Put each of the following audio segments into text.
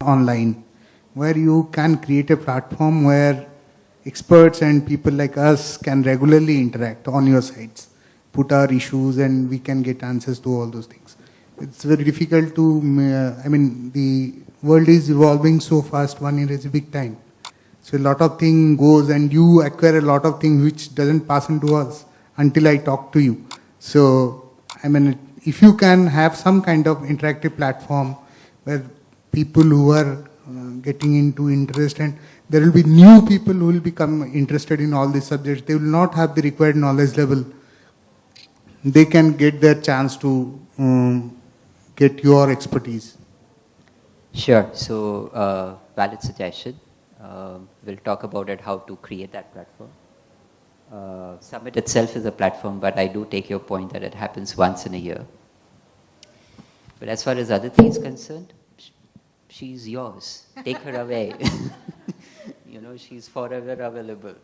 online, where you can create a platform where experts and people like us can regularly interact on your sites, put our issues, and we can get answers to all those things. It's very difficult to, I mean, the world is evolving so fast, 1 year is a big time. So a lot of thing goes and you acquire a lot of things which doesn't pass into us until I talk to you. So, I mean, if you can have some kind of interactive platform where people who are getting into interest, and there will be new people who will become interested in all these subjects, they will not have the required knowledge level. They can get their chance to get your expertise. Sure. So, valid suggestion. We'll talk about it, how to create that platform. Summit itself is a platform, but I do take your point that it happens once in a year. But as far as Aditi is concerned, she's yours. Take her away. You know, she's forever available.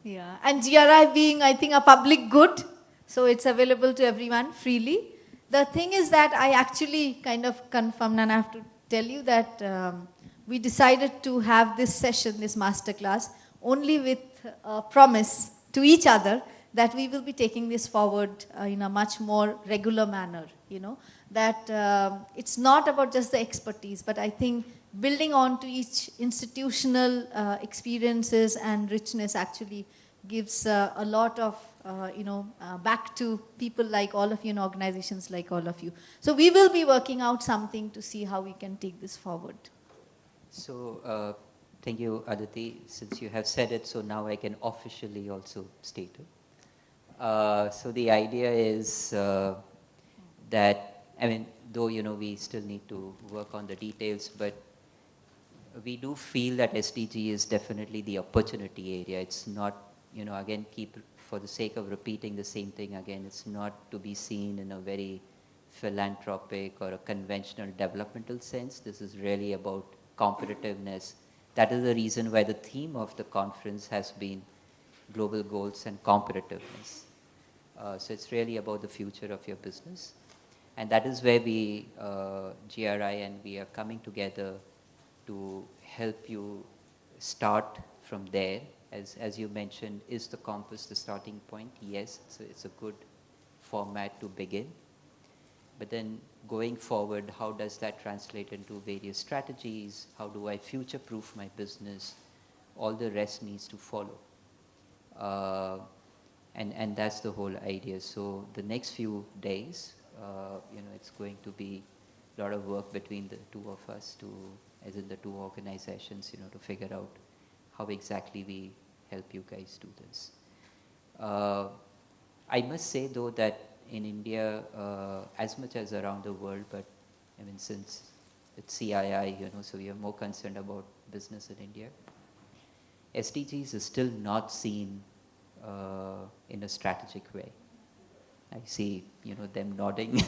Yeah, and GRI being, I think, a public good, so it's available to everyone freely. The thing is that I actually kind of confirmed, and I have to tell you that we decided to have this session, this masterclass, only with a promise to each other that we will be taking this forward in a much more regular manner, you know, that it's not about just the expertise, but I think building on to each institutional experiences and richness actually gives a lot of, back to people like all of you and organizations like all of you. So we will be working out something to see how we can take this forward. So, thank you, Aditi. Since you have said it, so now I can officially also state it. So the idea is that, I mean, though, you know, we still need to work on the details, but we do feel that SDG is definitely the opportunity area. It's not, you know, again, for the sake of repeating the same thing again, it's not to be seen in a very philanthropic or a conventional developmental sense. This is really about competitiveness. That is the reason why the theme of the conference has been global goals and competitiveness. So it's really about the future of your business. And that is where we, GRI, and we are coming together to help you start from there. As you mentioned, is the compass the starting point? Yes, so it's a good format to begin. But then going forward, how does that translate into various strategies? How do I future-proof my business? All the rest needs to follow. And that's the whole idea. So the next few days, you know, it's going to be a lot of work between the two of us as in the two organizations, you know, to figure out how exactly we help you guys do this. I must say though that in India, as much as around the world, but I mean, since it's CII, you know, so we are more concerned about business in India. SDGs is still not seen in a strategic way. I see, you know, them nodding.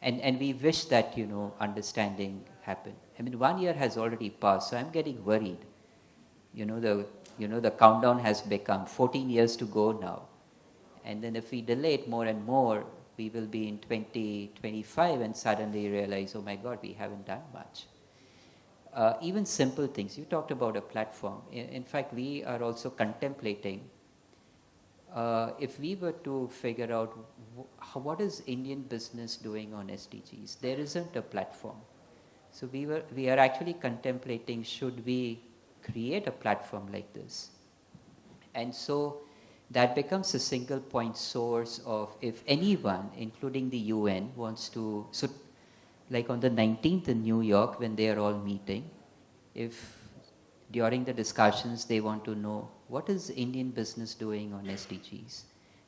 And we wish that, you know, understanding happened. I mean, 1 year has already passed, so I'm getting worried. You know, the countdown has become 14 years to go now. And then if we delay it more and more, we will be in 2025 and suddenly realize, oh my God, we haven't done much. Even simple things. You talked about a platform. In fact, we are also contemplating if we were to figure out what is Indian business doing on SDGs. There isn't a platform. So we are actually contemplating, should we create a platform like this? And so that becomes a single point source of, if anyone, including the UN, wants to, so like on the 19th in New York when they are all meeting, if during the discussions they want to know what is Indian business doing on SDGs,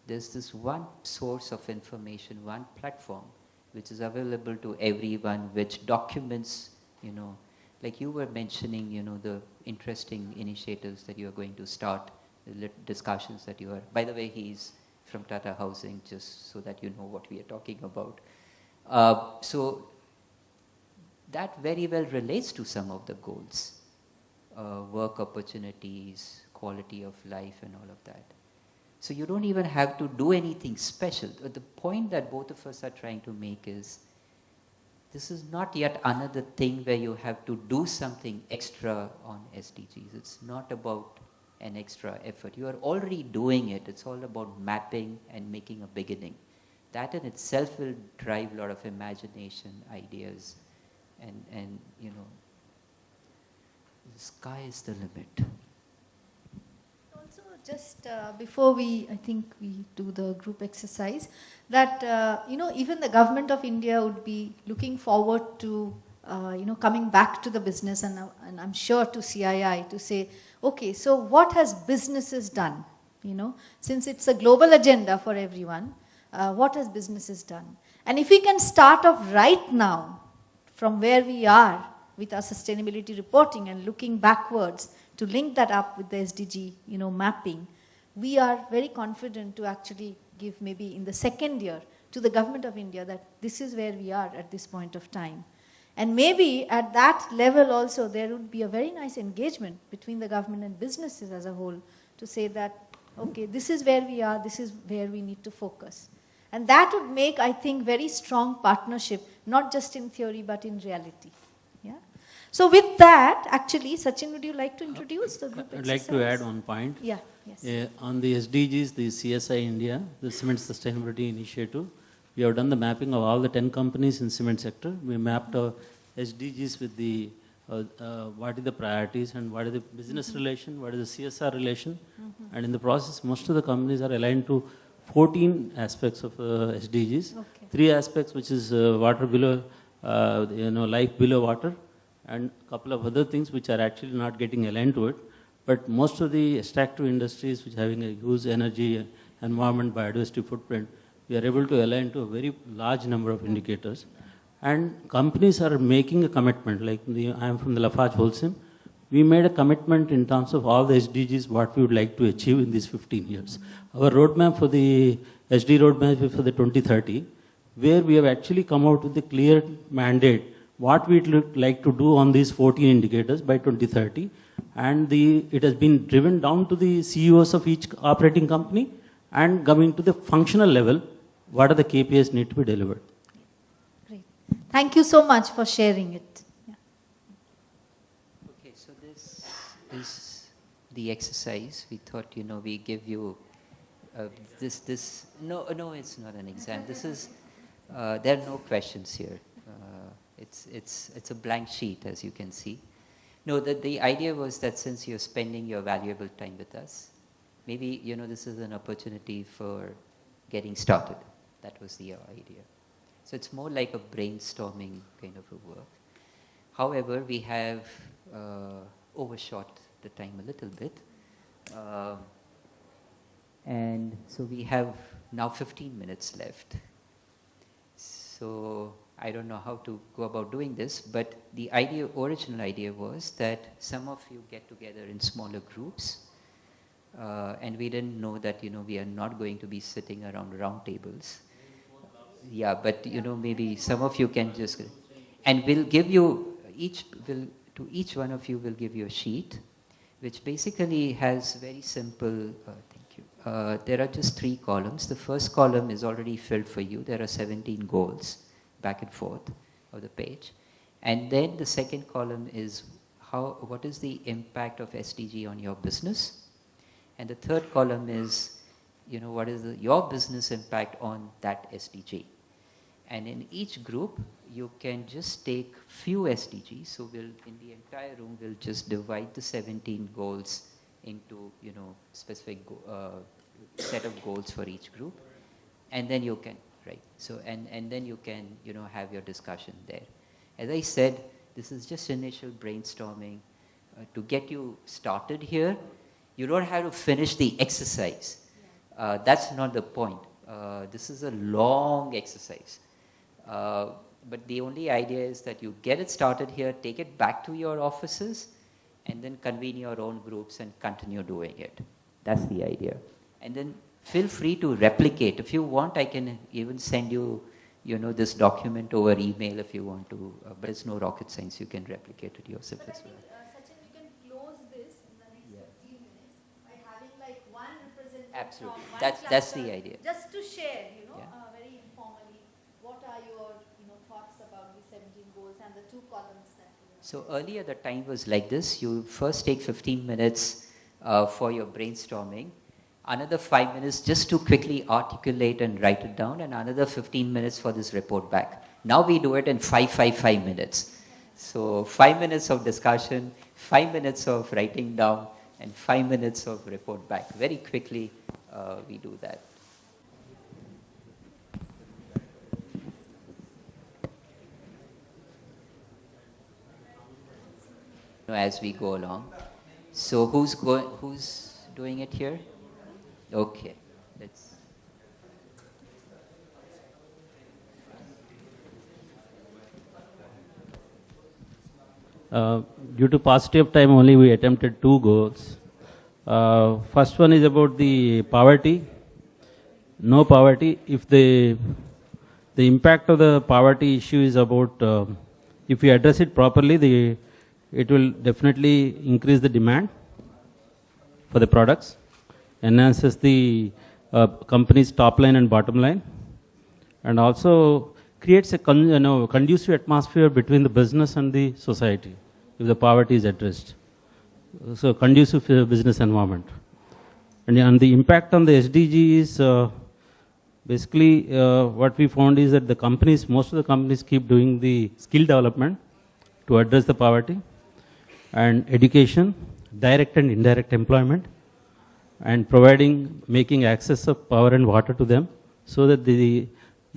there's this one source of information, one platform which is available to everyone, which documents, you know, like you were mentioning, you know, the interesting initiatives that you are going to start, the discussions that you are, by the way, he's from Tata Housing, just so that you know what we are talking about. So that very well relates to some of the goals, work opportunities, quality of life and all of that. So you don't even have to do anything special. The point that both of us are trying to make is this is not yet another thing where you have to do something extra on SDGs. It's not about an extra effort. You are already doing it. It's all about mapping and making a beginning. That in itself will drive a lot of imagination, ideas, and you know, the sky is the limit. Also, just before I think we do the group exercise, that even the government of India would be looking forward to coming back to the business, and I'm sure to CII to say, okay, so what has businesses done? Since it's a global agenda for everyone, what has businesses done? And if we can start off right now from where we are with our sustainability reporting and looking backwards to link that up with the SDG, mapping, we are very confident to actually give maybe in the second year to the government of India that this is where we are at this point of time. And maybe at that level also there would be a very nice engagement between the government and businesses as a whole to say that, okay, this is where we are, this is where we need to focus. And that would make, I think, very strong partnership, not just in theory but in reality. Yeah. So with that, actually, Sachin, would you like to introduce the group exercise? I'd like to add one point. Yeah. Yes. On the SDGs, the CSI India, the Cement Sustainability Initiative, we have done the mapping of all the 10 companies in cement sector. We mapped our SDGs with the what are the priorities and what is the business relation, what is the CSR relation, and in the process, most of the companies are aligned to 14 aspects of SDGs. Okay. 3 aspects, which is water below, life below water, and a couple of other things which are actually not getting aligned to it. But most of the extractive industries which are having a huge energy, environment, biodiversity footprint, we are able to align to a very large number of indicators. And companies are making a commitment, like I am from the Lafarge Holcim. We made a commitment in terms of all the SDGs, what we would like to achieve in these 15 years. Our roadmap for the SD roadmap is for the 2030, where we have actually come out with a clear mandate, what we'd like to do on these 14 indicators by 2030. And it has been driven down to the CEOs of each operating company and coming to the functional level, what are the KPIs need to be delivered. Great. Thank you so much for sharing it. Yeah. Okay, so this is the exercise. We thought, we give you this. No, it's not an exam. This is, there are no questions here. It's a blank sheet, as you can see. No, the idea was that since you're spending your valuable time with us, maybe, this is an opportunity for getting started. That was the idea. So it's more like a brainstorming kind of a work. However, we have overshot the time a little bit. And so we have now 15 minutes left. So I don't know how to go about doing this, but the original idea was that some of you get together in smaller groups, and we didn't know that, we are not going to be sitting around round tables. Yeah, but, maybe some of you can just, and we'll give you, to each one of you will give you a sheet, which basically has very simple, thank you. There are just 3 columns. The first column is already filled for you. There are 17 goals back and forth of the page. And then the second column is what is the impact of SDG on your business? And the third column is, what is your business impact on that SDG? And in each group, you can just take few SDGs. So in the entire room, we'll just divide the 17 goals into, specific set of goals for each group. And then you can, right? So, and then you can, have your discussion there. As I said, this is just initial brainstorming to get you started here. You don't have to finish the exercise. That's not the point. This is a long exercise. But the only idea is that you get it started here, take it back to your offices, and then convene your own groups and continue doing it. That's the idea. And then feel free to replicate. If you want, I can even send you, this document over email if you want to. But it's no rocket science. You can replicate it yourself as well. Sachin, we can close this in the next 15 minutes by having like one representative. Absolutely. From one That's the cluster, idea. Just to share, very informally, what are your thoughts about the 17 two columns. So earlier the time was like this. You first take 15 minutes for your brainstorming, another 5 minutes just to quickly articulate and write it down, and another 15 minutes for this report back. Now we do it in 5 minutes. So 5 minutes of discussion, 5 minutes of writing down, and 5 minutes of report back. Very quickly we do that. As we go along. So who's doing it here? Okay, let's. Due to paucity of time only, we attempted 2 goals. First one is about the poverty. No poverty. If the impact of the poverty issue is about, if we address it properly, it will definitely increase the demand for the products, enhances the company's top line and bottom line, and also creates a conducive atmosphere between the business and the society if the poverty is addressed. So conducive business environment. And the impact on the SDG is basically what we found is that most of the companies keep doing the skill development to address the poverty, and education, direct and indirect employment, and making access of power and water to them, so that they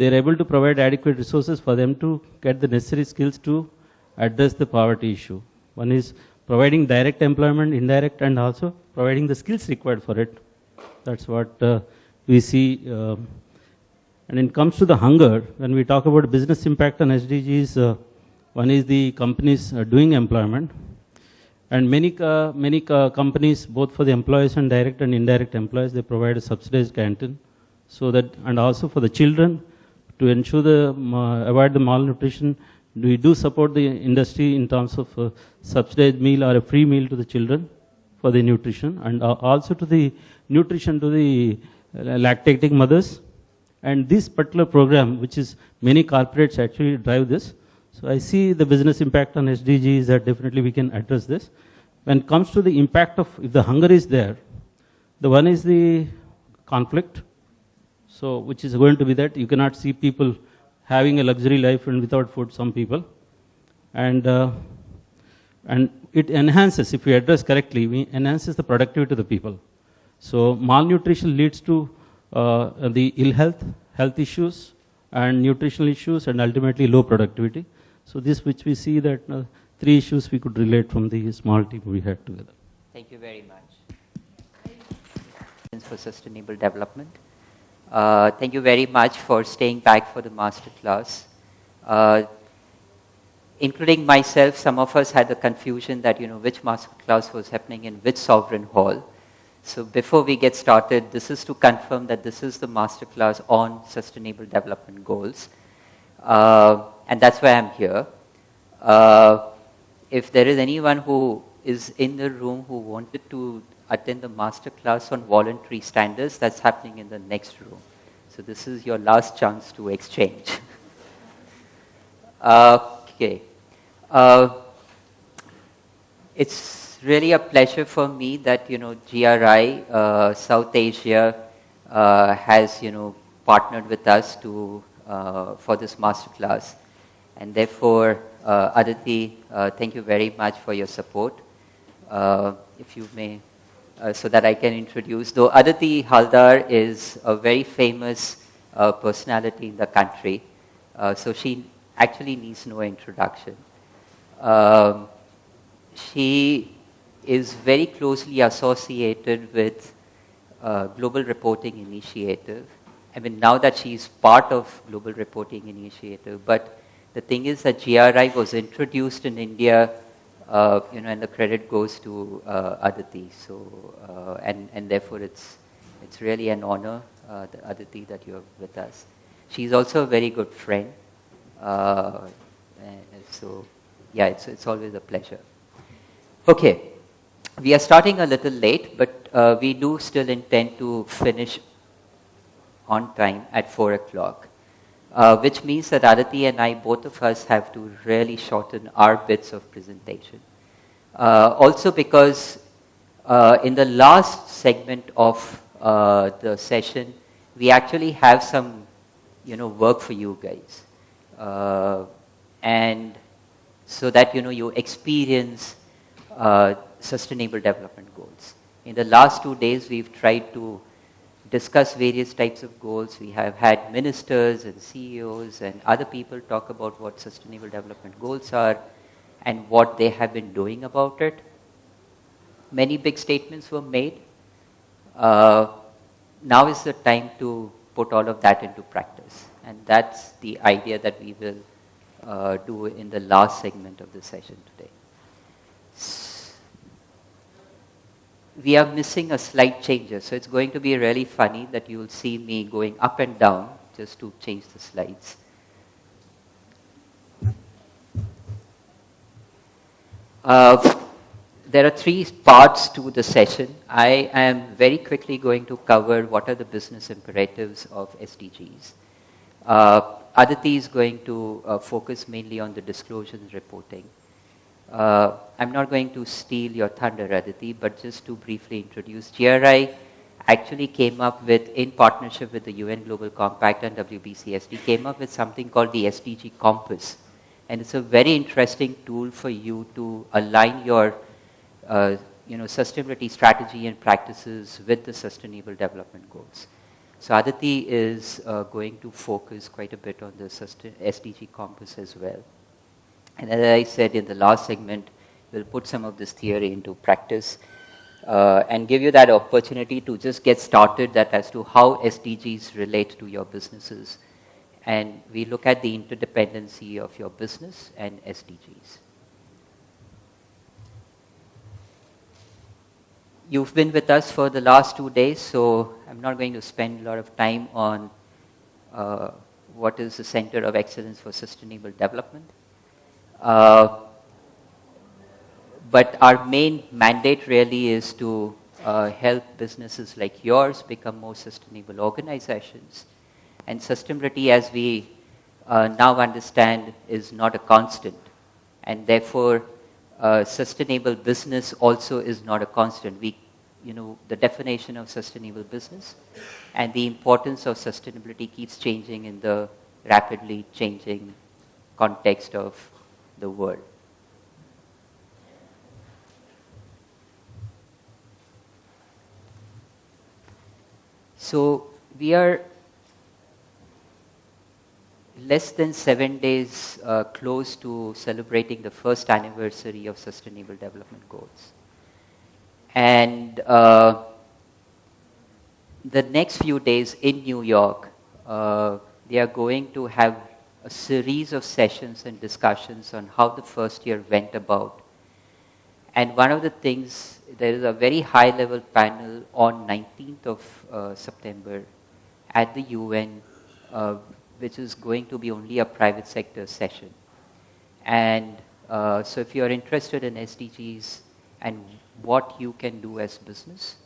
are able to provide adequate resources for them to get the necessary skills to address the poverty issue. One is providing direct employment, indirect, and also providing the skills required for it. That's what we see. And when it comes to the hunger, when we talk about business impact on SDGs, one is the companies doing employment. And many companies, both for the employees and direct and indirect employees, they provide a subsidized canteen, so that, and also for the children, to ensure avoid the malnutrition. We do support the industry in terms of subsidized meal or a free meal to the children for the nutrition, and also to the nutrition to the lactating mothers. And this particular program, which is many corporates actually drive this. So I see the business impact on SDGs that definitely we can address this. When it comes to the impact of, if the hunger is there, the one is the conflict. So which is going to be that you cannot see people having a luxury life and without food, some people. And it enhances, if we address correctly, we enhances the productivity of the people. So malnutrition leads to the ill health issues, and nutritional issues, and ultimately low productivity. So this, which we see that 3 issues we could relate from the small team we had together. Thank you very much. For sustainable development. Thank you very much for staying back for the master class. Including myself, some of us had the confusion that, which master class was happening in which sovereign hall. So before we get started, this is to confirm that this is the master class on sustainable development goals. And that's why I'm here. If there is anyone who is in the room who wanted to attend the master class on voluntary standards, that's happening in the next room. So this is your last chance to exchange. Okay. It's really a pleasure for me that, GRI, South Asia, has, partnered with us for this master class. And therefore, Aditi, thank you very much for your support. If you may, so that I can introduce, though Aditi Haldar is a very famous personality in the country, so she actually needs no introduction. She is very closely associated with Global Reporting Initiative. I mean, now that she's part of Global Reporting Initiative, but the thing is that GRI was introduced in India, and the credit goes to Aditi. So, and therefore it's really an honor, Aditi, that you're with us. She's also a very good friend. So, yeah, it's always a pleasure. Okay, we are starting a little late, but we do still intend to finish on time at 4 o'clock. which means that Aditi and I, both of us, have to really shorten our bits of presentation. Also because in the last segment of the session, we actually have some, work for you guys. And so that, you experience sustainable development goals. In the last 2 days, we've tried to discuss various types of goals. We have had ministers and CEOs and other people talk about what sustainable development goals are and what they have been doing about it. Many big statements were made. Now is the time to put all of that into practice. And that's the idea that we will do in the last segment of the session today. We are missing a slight changes, so it's going to be really funny that you will see me going up and down just to change the slides. There are 3 parts to the session. I am very quickly going to cover what are the business imperatives of SDGs. Aditi is going to focus mainly on the disclosure and reporting. I'm not going to steal your thunder, Aditi, but just to briefly introduce, GRI actually came up with, in partnership with the UN Global Compact and WBCSD, came up with something called the SDG Compass. And it's a very interesting tool for you to align your sustainability strategy and practices with the Sustainable Development Goals. So Aditi is going to focus quite a bit on the SDG Compass as well. And as I said in the last segment, we'll put some of this theory into practice and give you that opportunity to just get started that as to how SDGs relate to your businesses. And we look at the interdependency of your business and SDGs. You've been with us for the last 2 days, so I'm not going to spend a lot of time on what is the Center of Excellence for Sustainable Development. But our main mandate really is to help businesses like yours become more sustainable organizations. And sustainability, as we now understand, is not a constant. And therefore, sustainable business also is not a constant. The definition of sustainable business and the importance of sustainability keeps changing in the rapidly changing context of the world. So we are less than 7 days close to celebrating the first anniversary of Sustainable Development Goals. And the next few days in New York, they are going to have a series of sessions and discussions on how the first year went about. And one of the things, there is a very high-level panel on 19th of September at the UN, which is going to be only a private sector session. And so if you're interested in SDGs and what you can do as business,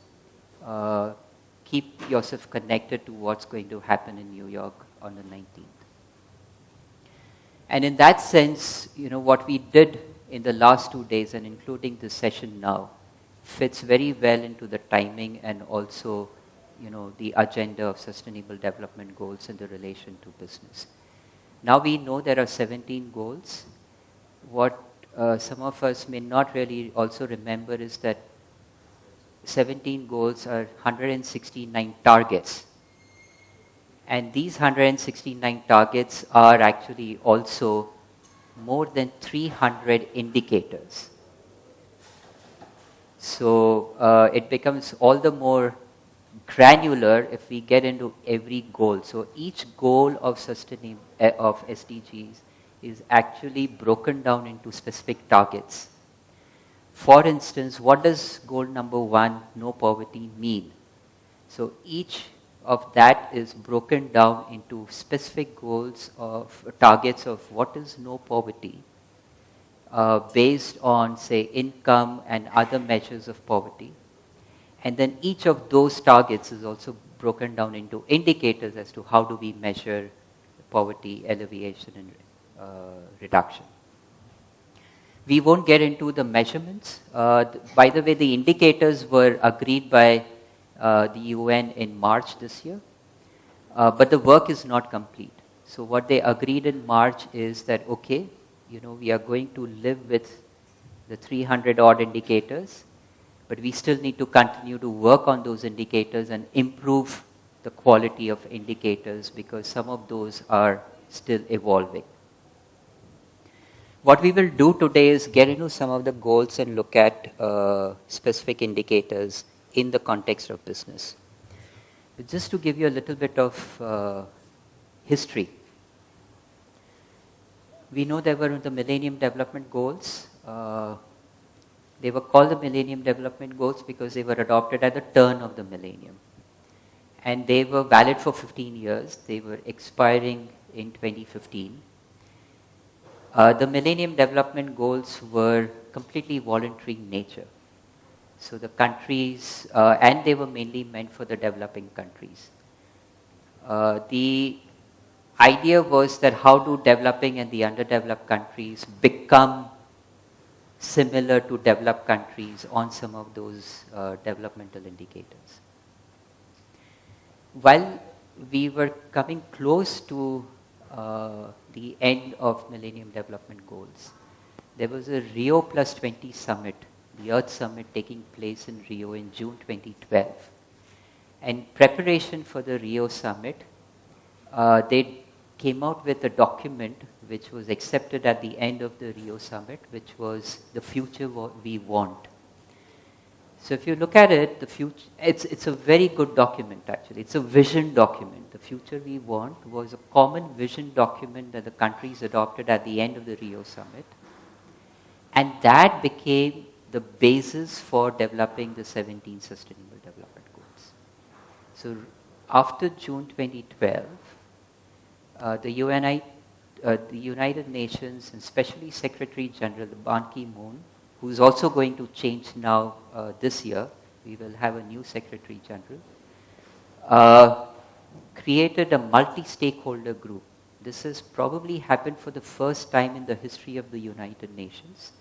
keep yourself connected to what's going to happen in New York on the 19th. And in that sense, what we did in the last 2 days and including this session now fits very well into the timing and also the agenda of Sustainable Development Goals in the relation to business. Now we know there are 17 goals. What some of us may not really also remember is that 17 goals are 169 targets. And these 169 targets are actually also more than 300 indicators. So it becomes all the more granular if we get into every goal. So each goal of SDGs is actually broken down into specific targets. For instance, what does goal number 1, no poverty, mean? So each of that is broken down into specific goals of targets of what is no poverty based on, say, income and other measures of poverty. And then each of those targets is also broken down into indicators as to how do we measure poverty alleviation and reduction. We won't get into the measurements. By the way, the indicators were agreed by the UN in March this year, but the work is not complete. So what they agreed in March is that, okay, we are going to live with the 300 odd indicators, but we still need to continue to work on those indicators and improve the quality of indicators because some of those are still evolving. What we will do today is get into some of the goals and look at specific indicators in the context of business. But just to give you a little bit of history, we know there were the Millennium Development Goals. They were called the Millennium Development Goals because they were adopted at the turn of the millennium. And they were valid for 15 years. They were expiring in 2015. The Millennium Development Goals were completely voluntary in nature. So the countries, and they were mainly meant for the developing countries. The idea was that how do developing and the underdeveloped countries become similar to developed countries on some of those developmental indicators. While we were coming close to the end of Millennium Development Goals, there was a Rio Plus 20 summit, the Earth Summit taking place in Rio in June 2012. And preparation for the Rio Summit, they came out with a document which was accepted at the end of the Rio Summit, which was the future we want. So if you look at it, the future, it's a very good document actually. It's a vision document. The future we want was a common vision document that the countries adopted at the end of the Rio Summit. And that became the basis for developing the 17 Sustainable Development Goals. So after June 2012, the United Nations, and especially Secretary General Ban Ki-moon, who is also going to change now this year, we will have a new Secretary General, created a multi-stakeholder group. This has probably happened for the first time in the history of the United Nations,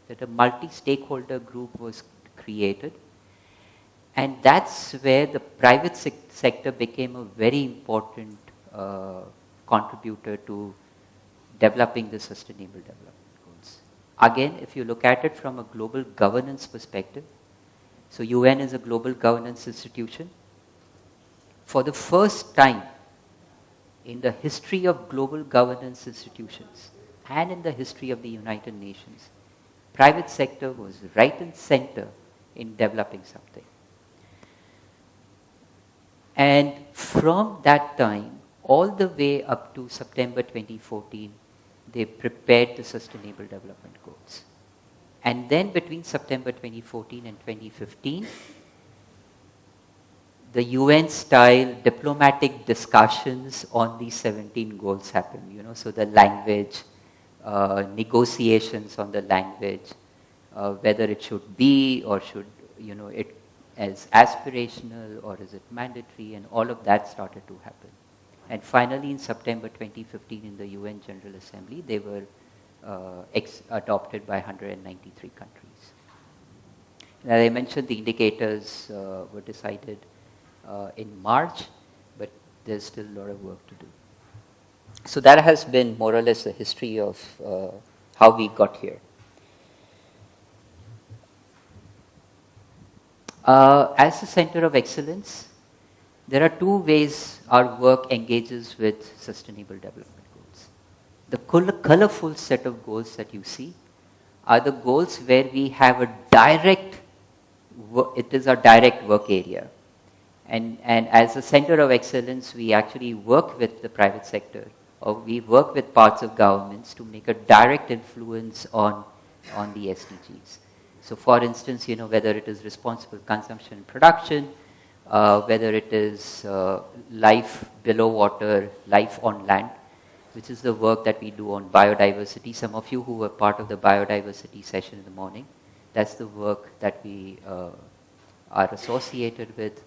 that a multi-stakeholder group was created. And that's where the private sector became a very important contributor to developing the Sustainable Development Goals. Again, if you look at it from a global governance perspective, so UN is a global governance institution. For the first time in the history of global governance institutions and in the history of the United Nations, private sector was right in center in developing something. And from that time, all the way up to September 2014, they prepared the Sustainable Development Goals. And then between September 2014 and 2015, the UN-style diplomatic discussions on these 17 goals happened. So the language, negotiations on the language, whether it should be or should, it as aspirational or is it mandatory, and all of that started to happen. And finally, in September 2015, in the UN General Assembly, they were adopted by 193 countries. And as I mentioned, the indicators were decided in March, but there's still a lot of work to do. So that has been more or less the history of how we got here. As a center of excellence, there are two ways our work engages with Sustainable Development Goals. The colorful set of goals that you see are the goals where we have a direct, it is our direct work area. And as a center of excellence, we actually work with the private sector, or we work with parts of governments to make a direct influence on the SDGs. So for instance, whether it is responsible consumption and production, whether it is life below water, life on land, which is the work that we do on biodiversity. Some of you who were part of the biodiversity session in the morning, that's the work that we are associated with.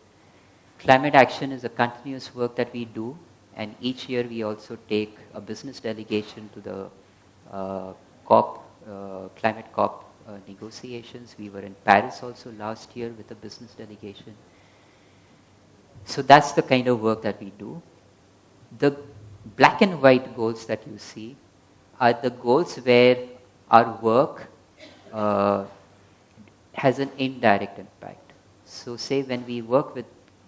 Climate action is a continuous work that we do, And each year we also take a business delegation to the COP, climate COP negotiations. We were in Paris also last year with a business delegation. So that's the kind of work that we do. The black and white goals that you see are the goals where our work has an indirect impact. So say when we work with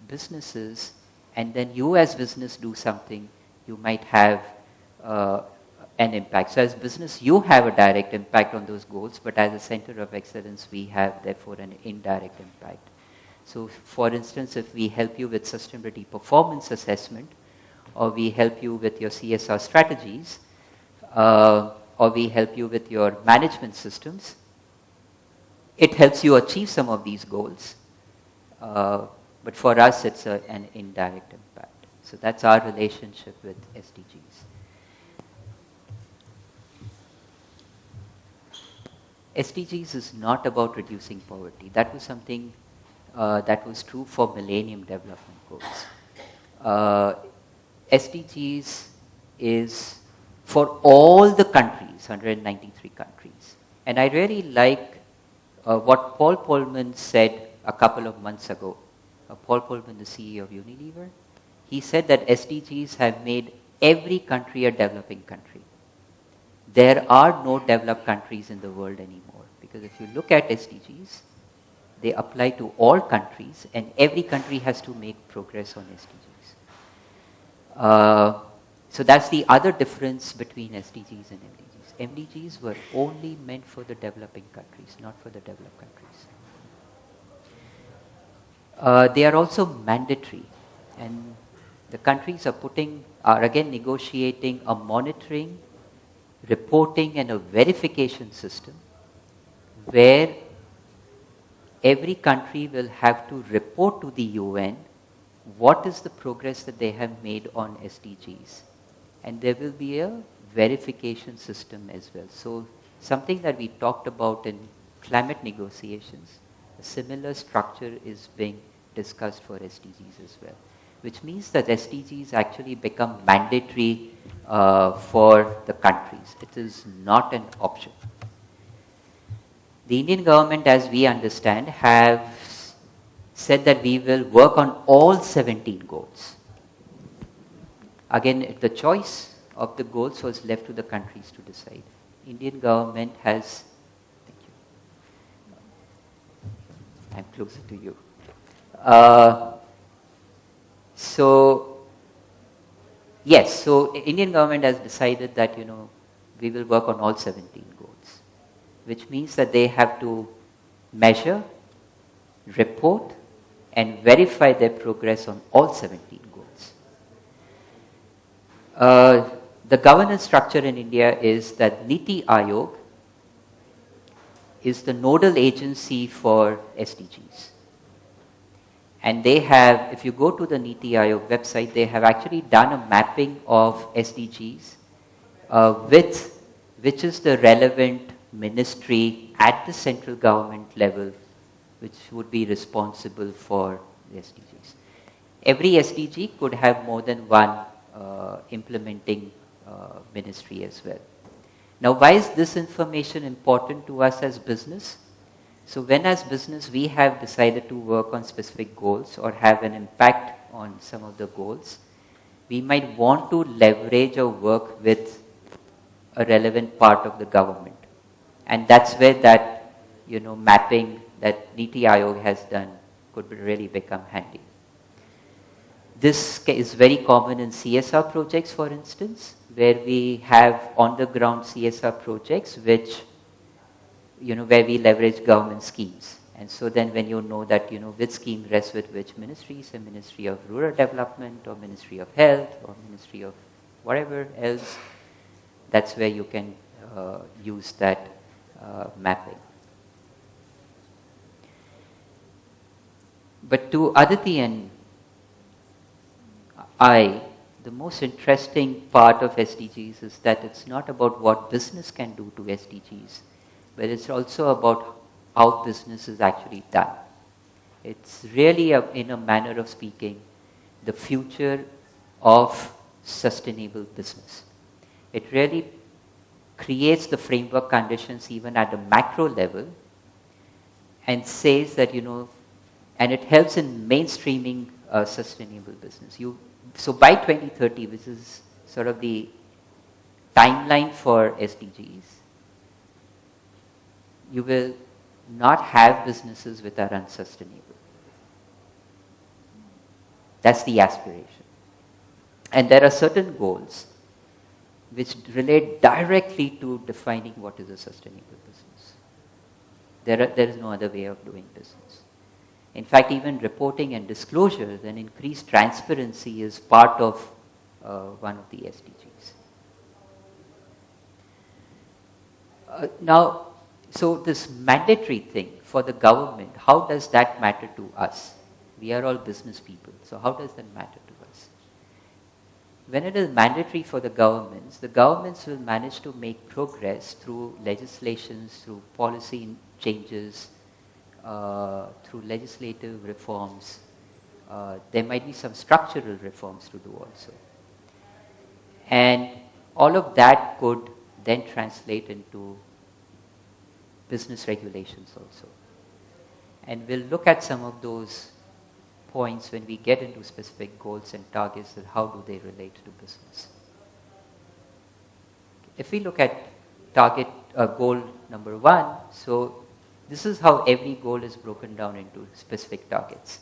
businesses and then you as business do something, you might have an impact. So as business, you have a direct impact on those goals, but as a center of excellence, we have therefore an indirect impact. So for instance, if we help you with sustainability performance assessment, or we help you with your CSR strategies, or we help you with your management systems, it helps you achieve some of these goals. But for us, it's an indirect impact. So that's our relationship with SDGs. SDGs is not about reducing poverty. That was something that was true for Millennium Development Goals. SDGs is for all the countries, 193 countries. And I really like what Paul Polman said a couple of months ago. Paul Polman, the CEO of Unilever, he said that SDGs have made every country a developing country. There are no developed countries in the world anymore, because if you look at SDGs, they apply to all countries, and every country has to make progress on SDGs. So that's the other difference between SDGs and MDGs. MDGs were only meant for the developing countries, not for the developed countries. They are also mandatory, and the countries are again negotiating a monitoring, reporting and a verification system where every country will have to report to the UN what is the progress that they have made on SDGs. And there will be a verification system as well. So something that we talked about in climate negotiations, a similar structure is being discussed for SDGs as well, which means that SDGs actually become mandatory for the countries. It is not an option. The Indian government, as we understand, have said that we will work on all 17 goals. Again, the choice of the goals was left to the countries to decide. Indian government has, thank you. I'm closer to you. So Indian government has decided that, we will work on all 17 goals, which means that they have to measure, report, and verify their progress on all 17 goals. The governance structure in India is that Niti Aayog is the nodal agency for SDGs. And they have, if you go to the Niti Aayog website, they have actually done a mapping of SDGs which is the relevant ministry at the central government level which would be responsible for the SDGs. Every SDG could have more than one implementing ministry as well. Now, why is this information important to us as business? So when as business we have decided to work on specific goals or have an impact on some of the goals, we might want to leverage or work with a relevant part of the government. And that's where that, mapping that Niti Aayog has done could really become handy. This is very common in CSR projects, for instance, where we have on-the-ground CSR projects which, where we leverage government schemes. And so then when you know that, which scheme rests with which ministries, a Ministry of Rural Development or Ministry of Health or Ministry of whatever else, that's where you can use that mapping. But to Aditi and the most interesting part of SDGs is that it's not about what business can do to SDGs, but it's also about how business is actually done. It's really, in a manner of speaking, the future of sustainable business. It really creates the framework conditions even at the macro level and says that, and it helps in mainstreaming sustainable business. So by 2030, which is sort of the timeline for SDGs, you will not have businesses which are unsustainable. That's the aspiration. And there are certain goals which relate directly to defining what is a sustainable business. There is no other way of doing business. In fact, even reporting and disclosure and increased transparency is part of one of the SDGs. Now, so this mandatory thing for the government, how does that matter to us? We are all business people, so how does that matter to us? When it is mandatory for the governments will manage to make progress through legislations, through policy changes, through legislative reforms. There might be some structural reforms to do also. And all of that could then translate into business regulations also. And we'll look at some of those points when we get into specific goals and targets and how do they relate to business. If we look at goal number 1, so this is how every goal is broken down into specific targets.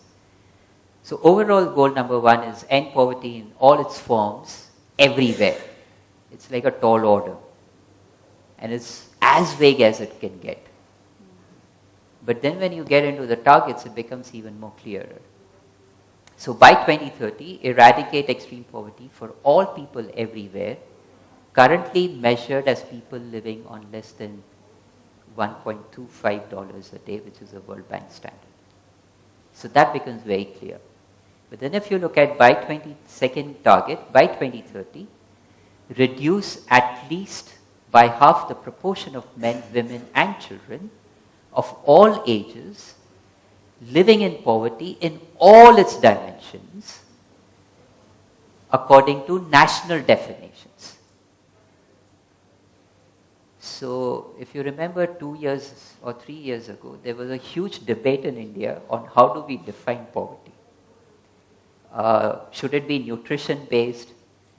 So overall goal number 1 is end poverty in all its forms, everywhere. It's like a tall order. And it's as vague as it can get. But then when you get into the targets, it becomes even more clearer. So by 2030, eradicate extreme poverty for all people everywhere, currently measured as people living on less than $1.25 a day, which is a World Bank standard. So that becomes very clear. But then if you look at second target, by 2030, reduce at least by half the proportion of men, women and children of all ages living in poverty in all its dimensions according to national definitions. So if you remember 2 years or 3 years ago, there was a huge debate in India on how do we define poverty. Should it be nutrition based?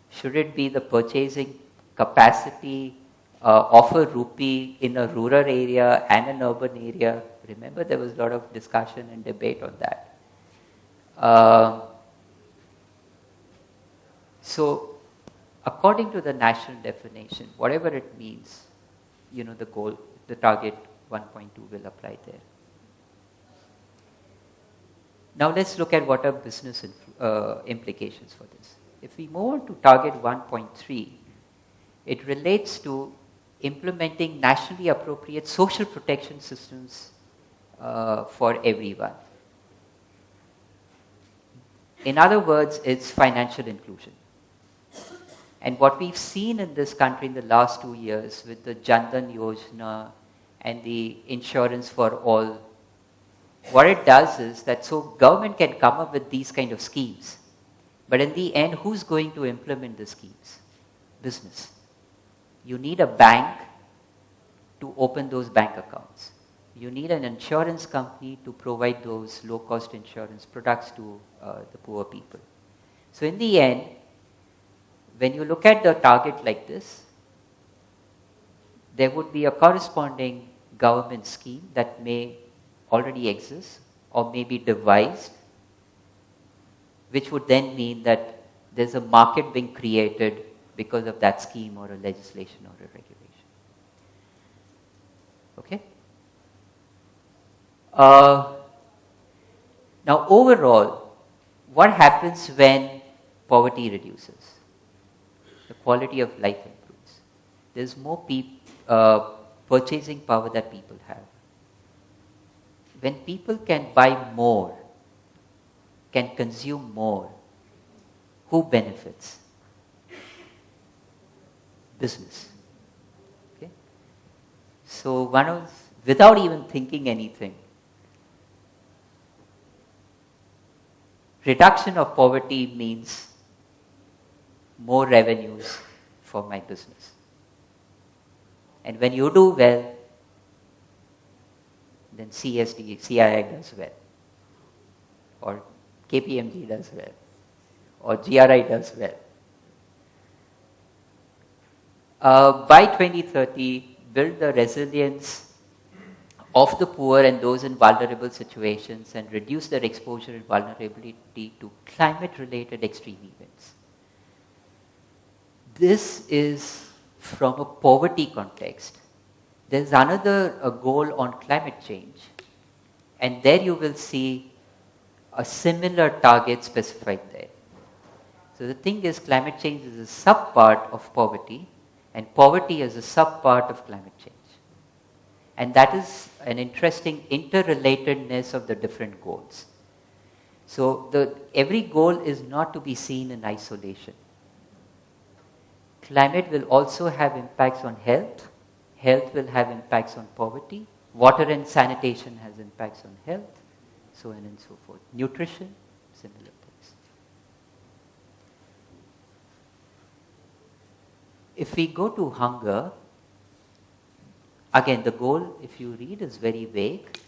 Should it be the purchasing capacity of a rupee in a rural area and an urban area? Remember, there was a lot of discussion and debate on that. So, according to the national definition, whatever it means, the goal, the target 1.2 will apply there. Now, let's look at what are business implications for this. If we move on to target 1.3, it relates to implementing nationally appropriate social protection systems for everyone. In other words, it's financial inclusion. And what we've seen in this country in the last 2 years with the Jan Dhan Yojana and the insurance for all, what it does is that so government can come up with these kind of schemes. But in the end, who's going to implement the schemes? Business. You need a bank to open those bank accounts. You need an insurance company to provide those low-cost insurance products to the poor people. So in the end, when you look at the target like this, there would be a corresponding government scheme that may already exist or may be devised, which would then mean that there's a market being created because of that scheme or a legislation or a regulation. Okay? Now overall, what happens when poverty reduces? The quality of life improves. There's more purchasing power that people have. When people can buy more, can consume more, who benefits? Business. Okay? So without even thinking anything, reduction of poverty means more revenues for my business. And when you do well, then CII does well, or KPMG does well, or GRI does well. By 2030, build the resilience of the poor and those in vulnerable situations and reduce their exposure and vulnerability to climate-related extreme events. This is from a poverty context. There's another goal on climate change, and there you will see a similar target specified there. So the thing is, climate change is a sub-part of poverty, and poverty is a sub-part of climate change. And that is an interesting interrelatedness of the different goals. So every goal is not to be seen in isolation. Climate will also have impacts on health. Health will have impacts on poverty. Water and sanitation has impacts on health, so on and so forth. Nutrition, similar things. If we go to hunger, again, the goal, if you read, is very vague,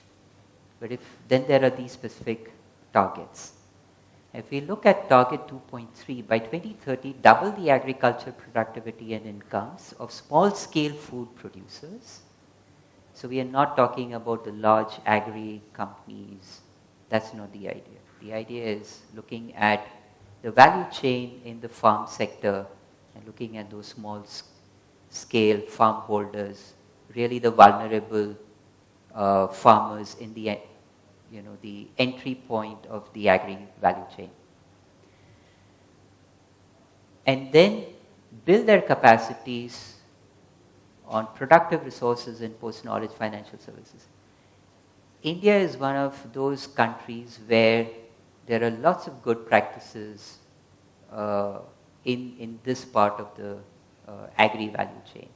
but then there are these specific targets. If we look at target 2.3, by 2030, double the agriculture productivity and incomes of small-scale food producers. So we are not talking about the large agri companies. That's not the idea. The idea is looking at the value chain in the farm sector and looking at those small-scale farm holders, really the vulnerable farmers in the the entry point of the agri value chain. And then build their capacities on productive resources and post-knowledge financial services. India is one of those countries where there are lots of good practices in this part of the agri value chain.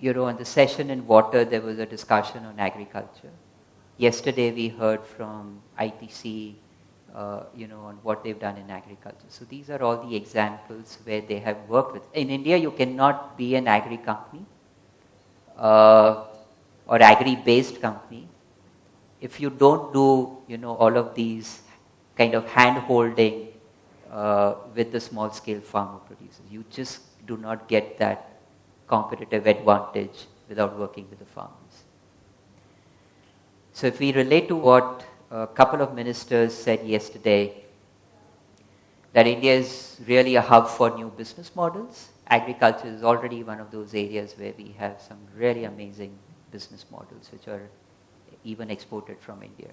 On the session in water, there was a discussion on agriculture. Yesterday, we heard from ITC, on what they've done in agriculture. So these are all the examples where they have worked with. In India, you cannot be an agri company or agri-based company if you don't do, all of these kind of hand-holding with the small-scale farmer producers. You just do not get that competitive advantage without working with the farmers. So if we relate to what a couple of ministers said yesterday, that India is really a hub for new business models. Agriculture is already one of those areas where we have some really amazing business models which are even exported from India.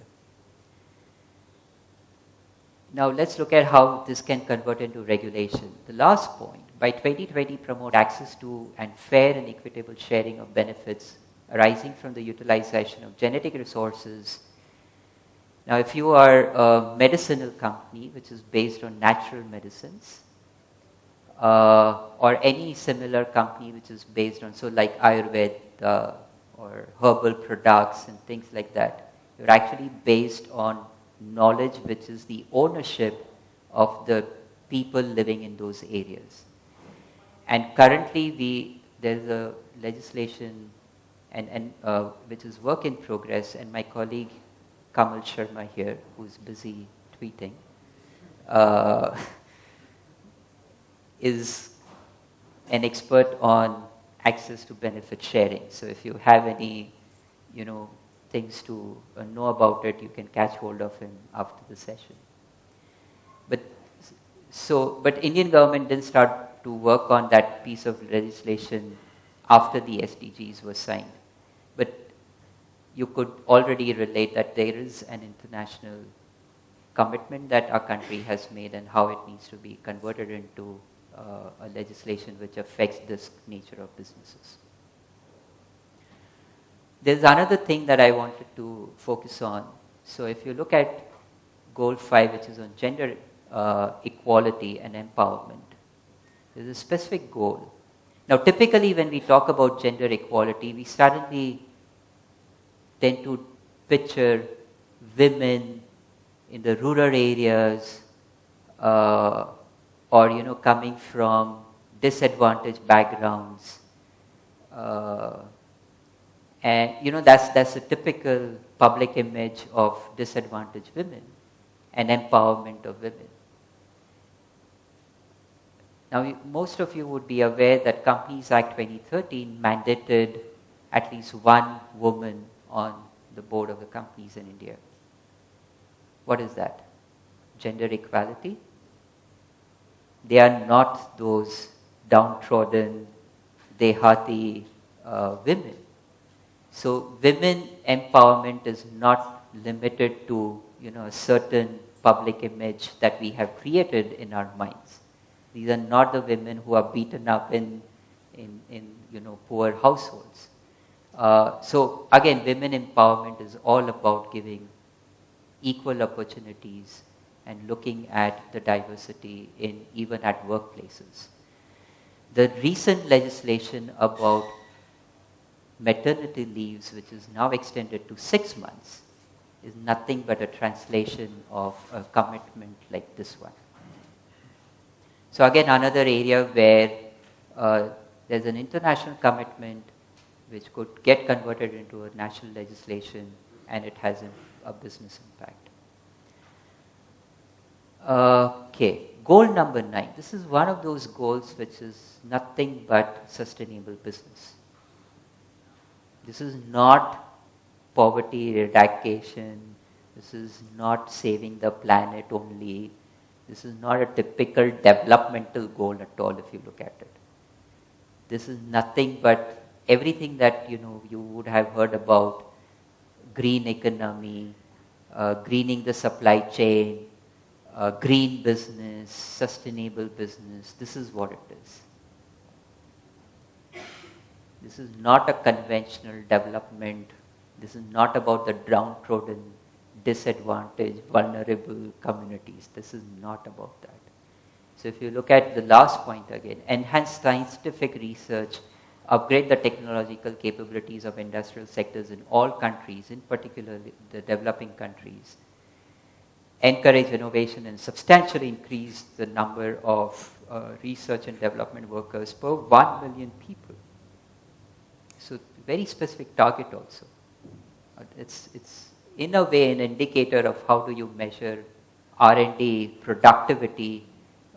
Now let's look at how this can convert into regulation. The last point, by 2020 promote access to and fair and equitable sharing of benefits arising from the utilization of genetic resources. Now if you are a medicinal company which is based on natural medicines, or any similar company which is based on, so like Ayurveda or herbal products and things like that, you're actually based on knowledge which is the ownership of the people living in those areas. And currently there's a legislation and which is work in progress, and my colleague Kamal Sharma here, who's busy tweeting, is an expert on access to benefit sharing. So if you have any, things to know about it, you can catch hold of him after the session. But Indian government didn't start to work on that piece of legislation after the SDGs were signed. But you could already relate that there is an international commitment that our country has made and how it needs to be converted into a legislation which affects this nature of businesses. There's another thing that I wanted to focus on. So if you look at goal 5, which is on gender equality and empowerment, there's a specific goal. Now typically when we talk about gender equality, we suddenly tend to picture women in the rural areas uh, or coming from disadvantaged backgrounds, and that's a typical public image of disadvantaged women and empowerment of women. Now, most of you would be aware that Companies Act 2013 mandated at least one woman on the board of the companies in India. What is that? Gender equality? They are not those downtrodden, dehati women. So women empowerment is not limited to a certain public image that we have created in our minds. These are not the women who are beaten up in poor households. So again, women empowerment is all about giving equal opportunities and looking at the diversity even at workplaces. The recent legislation about maternity leaves, which is now extended to 6 months, is nothing but a translation of a commitment like this one. So again, another area where there's an international commitment which could get converted into a national legislation, and it has a business impact. Okay, goal number 9. This is one of those goals which is nothing but sustainable business. This is not poverty eradication. This is not saving the planet only. This is not a typical developmental goal at all if you look at it. This is nothing but everything that you would have heard about: green economy, greening the supply chain, green business, sustainable business. This is what it is. This is not a conventional development. This is not about the downtrodden, disadvantaged, vulnerable communities. This is not about that. So if you look at the last point again, enhance scientific research, upgrade the technological capabilities of industrial sectors in all countries, in particular the developing countries, encourage innovation and substantially increase the number of research and development workers per 1 million people. So very specific target also. It's in a way an indicator of how do you measure R&D productivity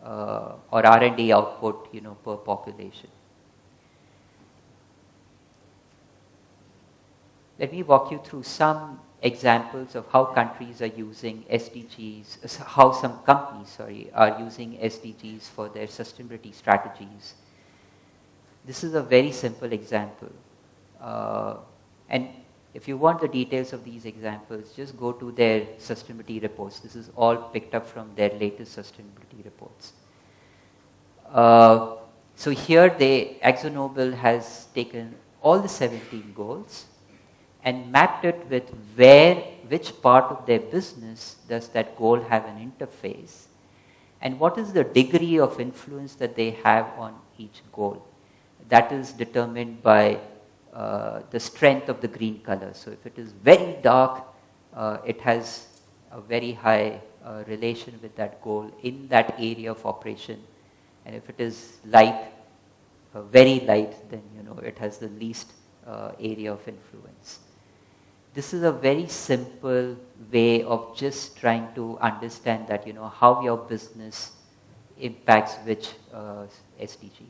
or R&D output, per population. Let me walk you through some examples of how countries are using SDGs, how some companies, are using SDGs for their sustainability strategies. This is a very simple example. And if you want the details of these examples, just go to their sustainability reports. This is all picked up from their latest sustainability reports. So here, ExxonMobil has taken all the 17 goals and mapped it with which part of their business does that goal have an interface, and what is the degree of influence that they have on each goal. That is determined by the strength of the green color. So if it is very dark, it has a very high relation with that goal in that area of operation. And if it is light, very light, then it has the least area of influence. This is a very simple way of just trying to understand that how your business impacts which SDG.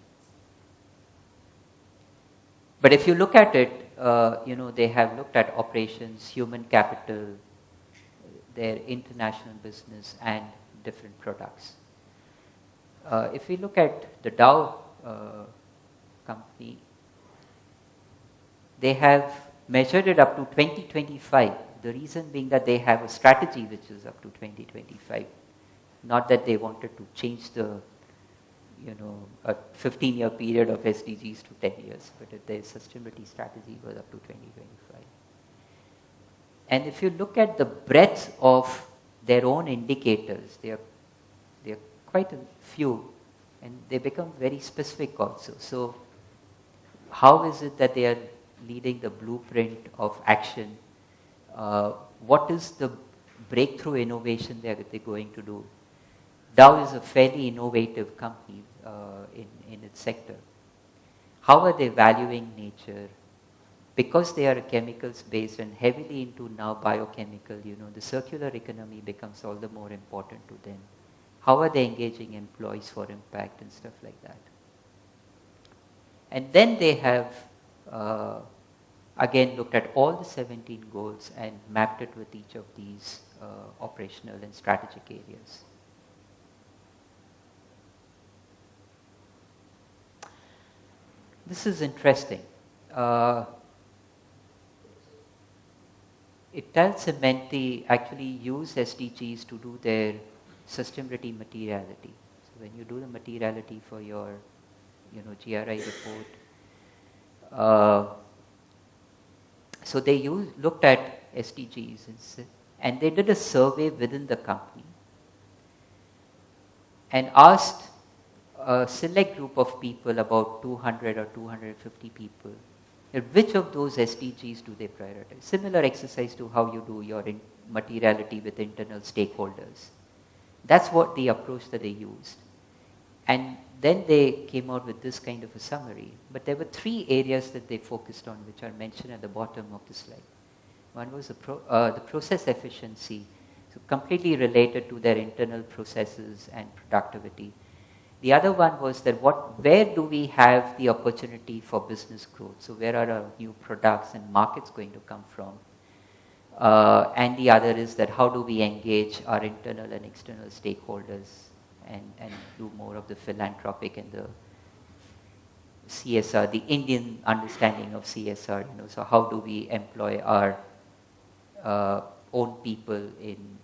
But if you look at it, they have looked at operations, human capital, their international business, and different products. If we look at the Dow company, they have measured it up to 2025. The reason being that they have a strategy which is up to 2025. Not that they wanted to change the a 15-year period of SDGs to 10 years, but their sustainability strategy was up to 2025. And if you look at the breadth of their own indicators, they are quite a few, and they become very specific also. So how is it that they are leading the blueprint of action? What is the breakthrough innovation they're going to do? Dow is a fairly innovative company in its sector. How are they valuing nature? Because they are chemicals based and heavily into now biochemical, the circular economy becomes all the more important to them. How are they engaging employees for impact and stuff like that? And then they have again looked at all the 17 goals and mapped it with each of these operational and strategic areas. This is interesting. Italcementi actually use SDGs to do their sustainability materiality. So when you do the materiality for your, GRI report, so they looked at SDGs and they did a survey within the company and asked a select group of people, about 200 or 250 people, which of those SDGs do they prioritize? Similar exercise to how you do your materiality with internal stakeholders. That's what the approach that they used. And then they came out with this kind of a summary. But there were 3 areas that they focused on, which are mentioned at the bottom of the slide. One was the process efficiency, so completely related to their internal processes and productivity. The other one was that where do we have the opportunity for business growth? So where are our new products and markets going to come from? And the other is that how do we engage our internal and external stakeholders and do more of the philanthropic and the CSR, the Indian understanding of CSR. So how do we employ our own people in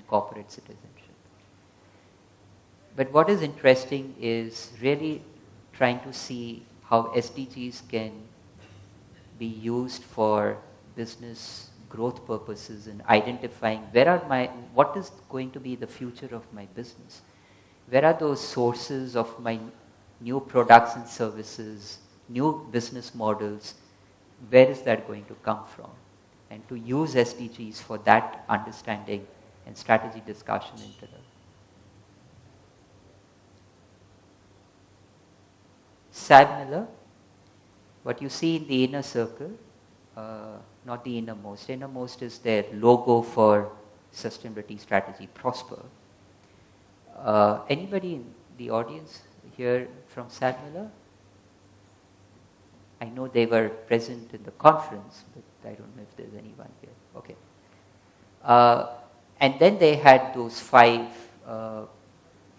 corporate citizenship? But what is interesting is really trying to see how SDGs can be used for business growth purposes and identifying what is going to be the future of my business. Where are those sources of my new products and services, new business models? Where is that going to come from? And to use SDGs for that understanding and strategy discussion interval. Miller, what you see in the inner circle, not the innermost. Innermost is their logo for sustainability strategy, Prosper. Anybody in the audience here from Miller? I know they were present in the conference, but I don't know if there's anyone here. Okay. And then they had those 5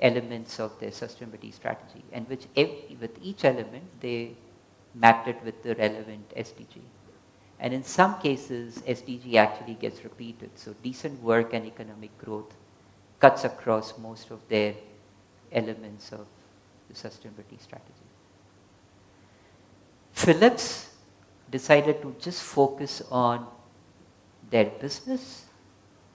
elements of their sustainability strategy, and with each element they mapped it with the relevant SDG. And in some cases, SDG actually gets repeated. So decent work and economic growth cuts across most of their elements of the sustainability strategy. Philips decided to just focus on their business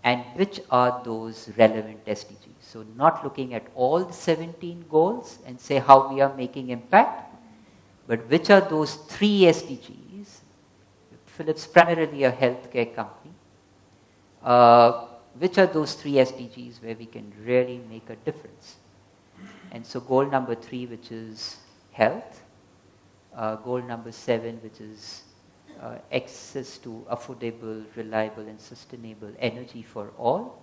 and which are those relevant SDGs. So not looking at all the 17 goals and say how we are making impact, but which are those 3 SDGs. Philips primarily a healthcare company. Which are those 3 SDGs where we can really make a difference? And so goal number 3, which is health. Goal number 7, which is access to affordable, reliable and sustainable energy for all.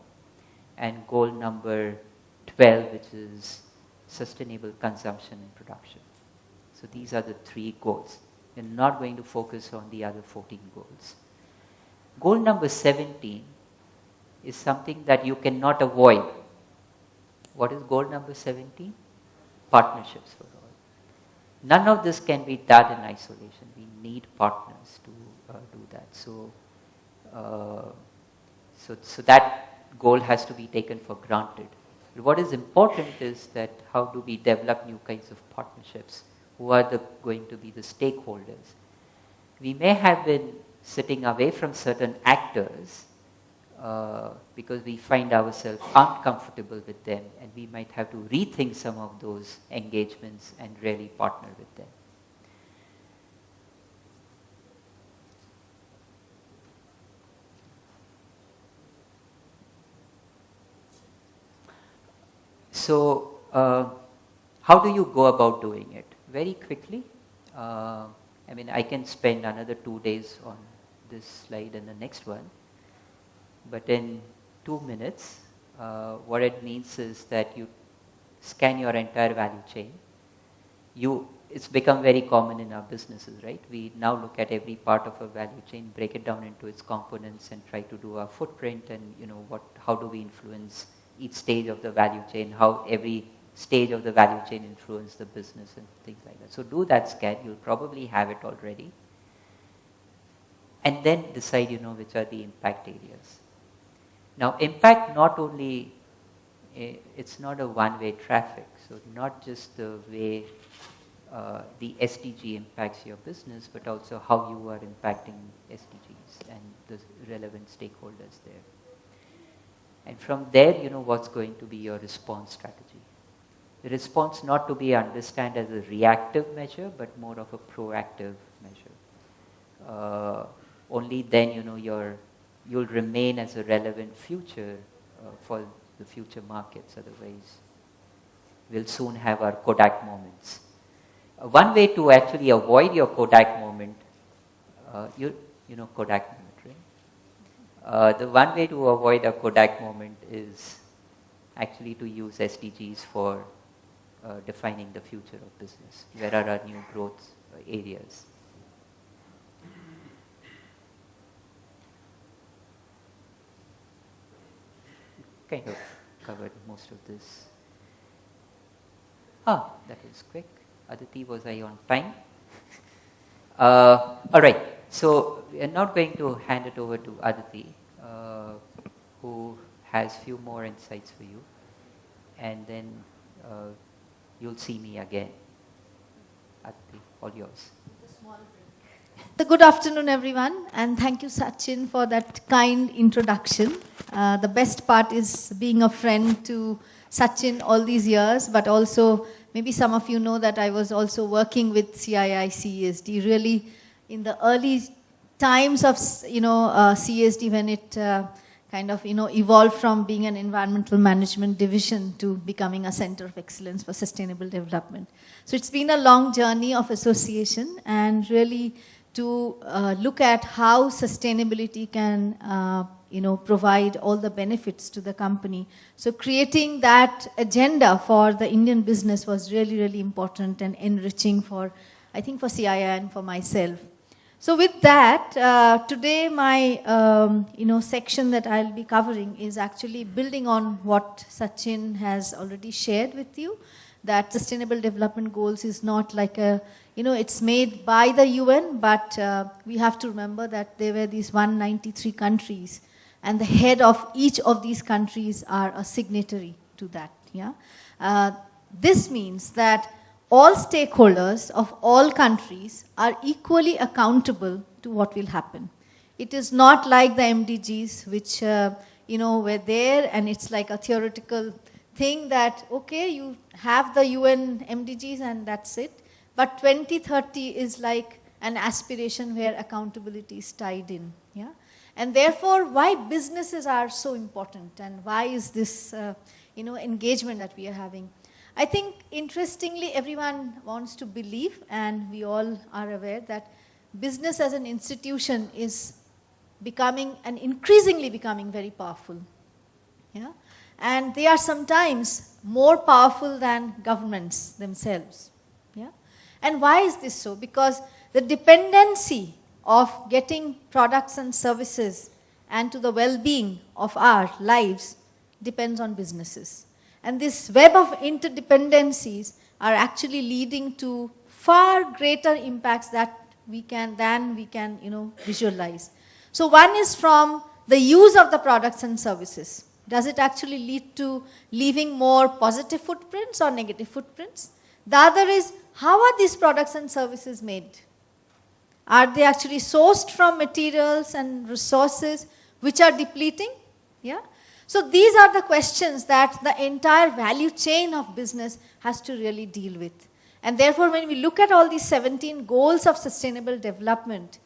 And goal number 12, which is sustainable consumption and production. So these are the 3 goals. We're not going to focus on the other 14 goals. Goal number 17 is something that you cannot avoid. What is goal number 17? Partnerships for all. None of this can be done in isolation. We need partners to do that. So that goal has to be taken for granted. But what is important is that how do we develop new kinds of partnerships? Who are going to be the stakeholders? We may have been sitting away from certain actors because we find ourselves uncomfortable with them, and we might have to rethink some of those engagements and really partner with them. So, how do you go about doing it? Very quickly. I mean, I can spend another 2 days on this slide and the next one. But in 2 minutes, what it means is that you scan your entire value chain. It's become very common in our businesses, right? We now look at every part of a value chain, break it down into its components, and try to do our footprint and how do we influence each stage of the value chain, how every stage of the value chain influence the business and things like that. So do that scan. You'll probably have it already, and then decide which are the impact areas. Now, impact not only it's not a one-way traffic. So not just the way the SDG impacts your business, but also how you are impacting SDGs and the relevant stakeholders there. And from there, what's going to be your response strategy. The response not to be understood as a reactive measure, but more of a proactive measure. Only then, you'll remain as a relevant future for the future markets. Otherwise, we'll soon have our Kodak moments. One way to actually avoid your Kodak moment, you know Kodak moment, right? The one way to avoid a Kodak moment is actually to use SDGs for defining the future of business. Where are our new growth areas? Kind of covered most of this. That was quick. Aditi, was I on time? All right. So we are not going to hand it over to Aditi, who has few more insights for you, and then you'll see me again. Aditi, all yours. So good afternoon, everyone, and thank you, Sachin, for that kind introduction. The best part is being a friend to Sachin all these years, but also maybe some of you know that I was also working with CII-CSD really in the early times of CSD when it kind of evolved from being an environmental management division to becoming a center of excellence for sustainable development. So it's been a long journey of association and really to look at how sustainability can provide all the benefits to the company. So creating that agenda for the Indian business was really, really important and enriching for, I think, for CII and for myself. So with that, today my section that I'll be covering is actually building on what Sachin has already shared with you, that Sustainable Development Goals is not like a, it's made by the UN, but we have to remember that there were these 193 countries, and the head of each of these countries are a signatory to that. Yeah, this means that all stakeholders of all countries are equally accountable to what will happen. It is not like the MDGs, which were there, and it's like a theoretical thing that okay, you have the UN MDGs and that's it. But 2030 is like an aspiration where accountability is tied in. Yeah. And therefore, why businesses are so important and why is this engagement that we are having? I think, interestingly, everyone wants to believe, and we all are aware, that business as an institution is becoming and increasingly becoming very powerful. Yeah? And they are sometimes more powerful than governments themselves. Yeah? And why is this so? Because the dependency of getting products and services and to the well-being of our lives depends on businesses. And this web of interdependencies are actually leading to far greater impacts than we can visualize. So one is from the use of the products and services. Does it actually lead to leaving more positive footprints or negative footprints? The other is, how are these products and services made? Are they actually sourced from materials and resources which are depleting? Yeah? So these are the questions that the entire value chain of business has to really deal with. And therefore, when we look at all these 17 goals of sustainable development,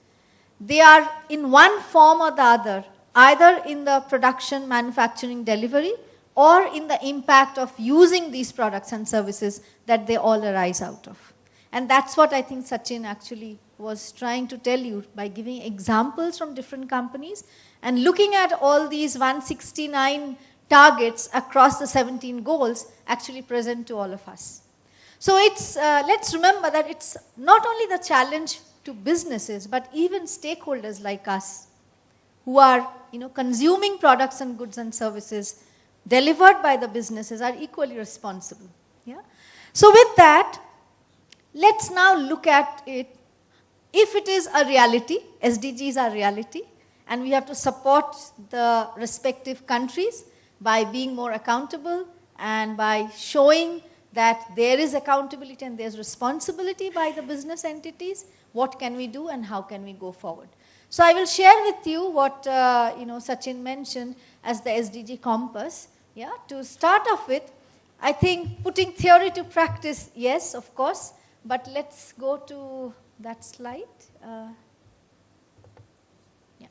they are in one form or the other, either in the production, manufacturing, delivery, or in the impact of using these products and services that they all arise out of. And that's what I think Sachin actually was trying to tell you by giving examples from different companies and looking at all these 169 targets across the 17 goals actually present to all of us. So it's, let's remember that it's not only the challenge to businesses, but even stakeholders like us who are consuming products and goods and services delivered by the businesses are equally responsible. Yeah? So with that, let's now look at it. If it is a reality, SDGs are reality, and we have to support the respective countries by being more accountable and by showing that there is accountability and there's responsibility by the business entities, what can we do and how can we go forward. So I will share with you what Sachin mentioned as the SDG compass. Yeah? To start off with, I think putting theory to practice, yes, of course, but let's go to that slide. Yeah. Okay.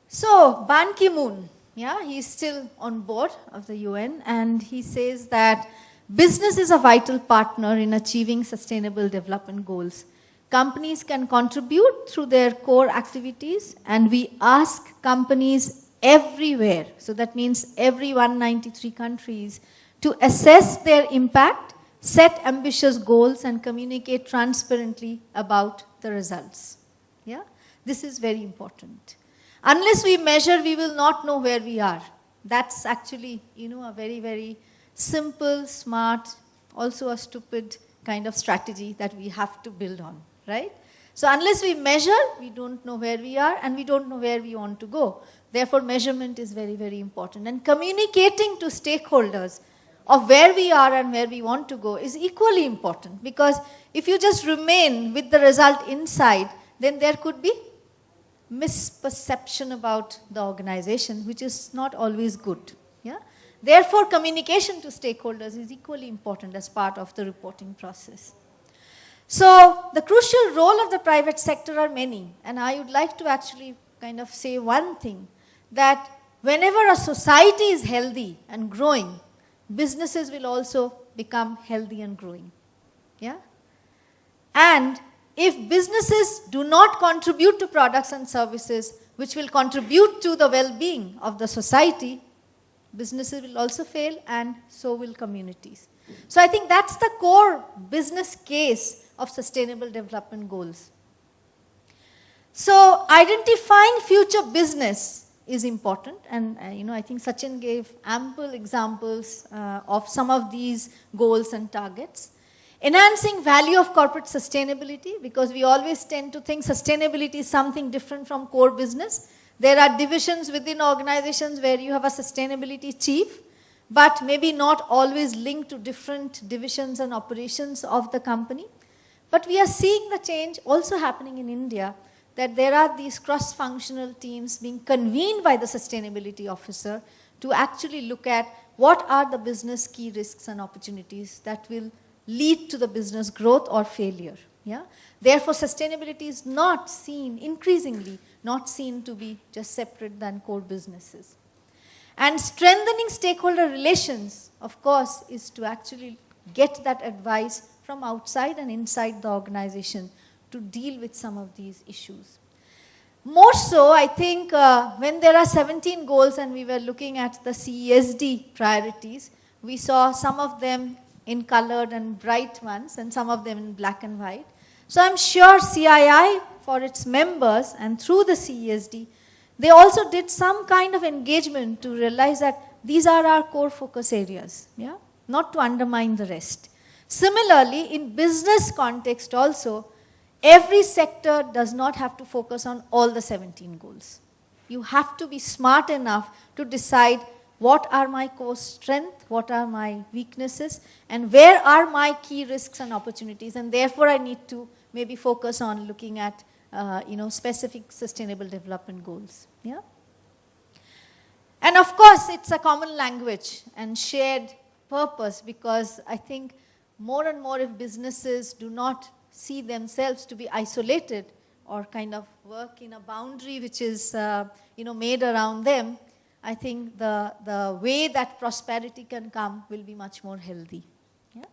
So, Ban Ki-moon, yeah, he's still on board of the UN, and he says that business is a vital partner in achieving sustainable development goals. Companies can contribute through their core activities, and we ask companies everywhere, so that means every 193 countries, to assess their impact, set ambitious goals, and communicate transparently about the results. Yeah? This is very important. Unless we measure, we will not know where we are. That's actually, a very, very simple, smart, also a stupid kind of strategy that we have to build on, right? So unless we measure, we don't know where we are and we don't know where we want to go. Therefore, measurement is very, very important. And communicating to stakeholders of where we are and where we want to go is equally important, because if you just remain with the result inside, then there could be misperception about the organization, which is not always good. Yeah? Therefore, communication to stakeholders is equally important as part of the reporting process. So, the crucial role of the private sector are many, and I would like to actually kind of say one thing, that whenever a society is healthy and growing, businesses will also become healthy and growing. Yeah? And if businesses do not contribute to products and services which will contribute to the well-being of the society, businesses will also fail, and so will communities. So I think that's the core business case of sustainable development goals. So identifying future business is important, and I think Sachin gave ample examples of some of these goals and targets. Enhancing value of corporate sustainability, because we always tend to think sustainability is something different from core business. There are divisions within organizations where you have a sustainability chief, but maybe not always linked to different divisions and operations of the company. But we are seeing the change also happening in India, that there are these cross-functional teams being convened by the sustainability officer to actually look at what are the business key risks and opportunities that will lead to the business growth or failure. Yeah? Therefore, sustainability is not seen, increasingly, not seen to be just separate than core businesses. And strengthening stakeholder relations, of course, is to actually get that advice from outside and inside the organization to deal with some of these issues. More so, I think, when there are 17 goals and we were looking at the CESD priorities, we saw some of them in colored and bright ones and some of them in black and white. So I'm sure CII, for its members and through the CESD, they also did some kind of engagement to realize that these are our core focus areas, yeah? Not to undermine the rest. Similarly, in business context also, every sector does not have to focus on all the 17 goals. You have to be smart enough to decide what are my core strengths, what are my weaknesses, and where are my key risks and opportunities, and therefore I need to maybe focus on looking at specific sustainable development goals. Yeah? And of course, it's a common language and shared purpose, because I think more and more if businesses do not see themselves to be isolated or kind of work in a boundary which is made around them, I think the way that prosperity can come will be much more healthy. Yeah?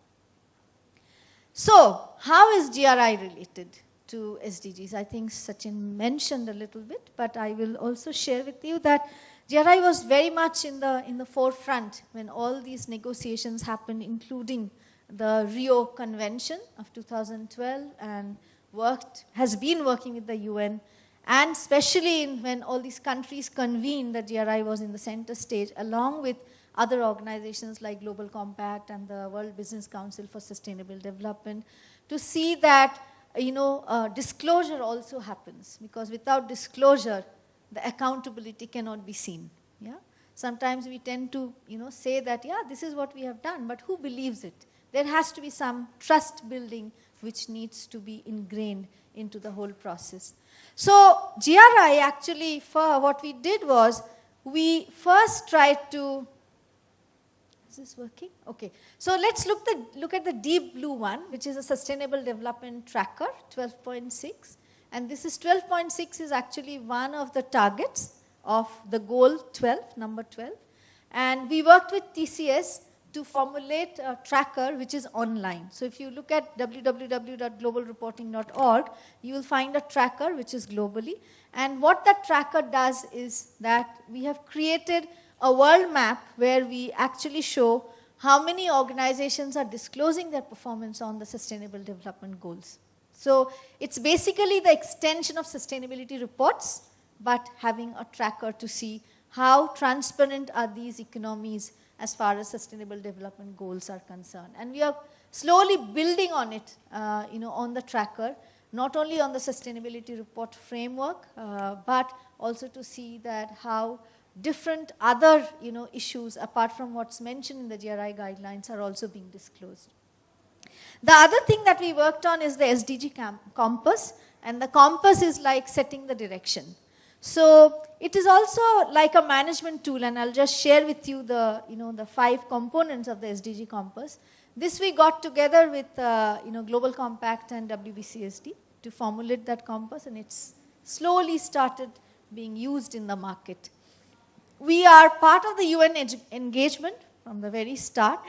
So, how is GRI related to SDGs? I think Sachin mentioned a little bit, but I will also share with you that GRI was very much in the forefront when all these negotiations happened, including the Rio Convention of 2012, and has been working with the UN, and especially when all these countries convened, the GRI was in the center stage, along with other organizations like Global Compact and the World Business Council for Sustainable Development, to see that disclosure also happens, because without disclosure, the accountability cannot be seen. Yeah? Sometimes we tend to say that, yeah, this is what we have done, but who believes it? There has to be some trust building which needs to be ingrained into the whole process. So GRI actually, for what we did was, we first tried to, is this working? Okay. So let's look at the deep blue one, which is a Sustainable Development Tracker, 12.6. And this is 12.6 is actually one of the targets of the goal 12, number 12. And we worked with TCS to formulate a tracker which is online. So if you look at www.globalreporting.org, you will find a tracker which is globally. And what that tracker does is that we have created a world map where we actually show how many organizations are disclosing their performance on the Sustainable Development Goals. So it's basically the extension of sustainability reports, but having a tracker to see how transparent are these economies as far as Sustainable Development Goals are concerned. And we are slowly building on it, on the tracker, not only on the sustainability report framework, but also to see that how different other issues, apart from what's mentioned in the GRI guidelines, are also being disclosed. The other thing that we worked on is the SDG compass, and the compass is like setting the direction. So it is also like a management tool, and I'll just share with you the 5 components of the SDG compass. This we got together with Global Compact and WBCSD to formulate that compass, and it's slowly started being used in the market. We are part of the UN engagement from the very start,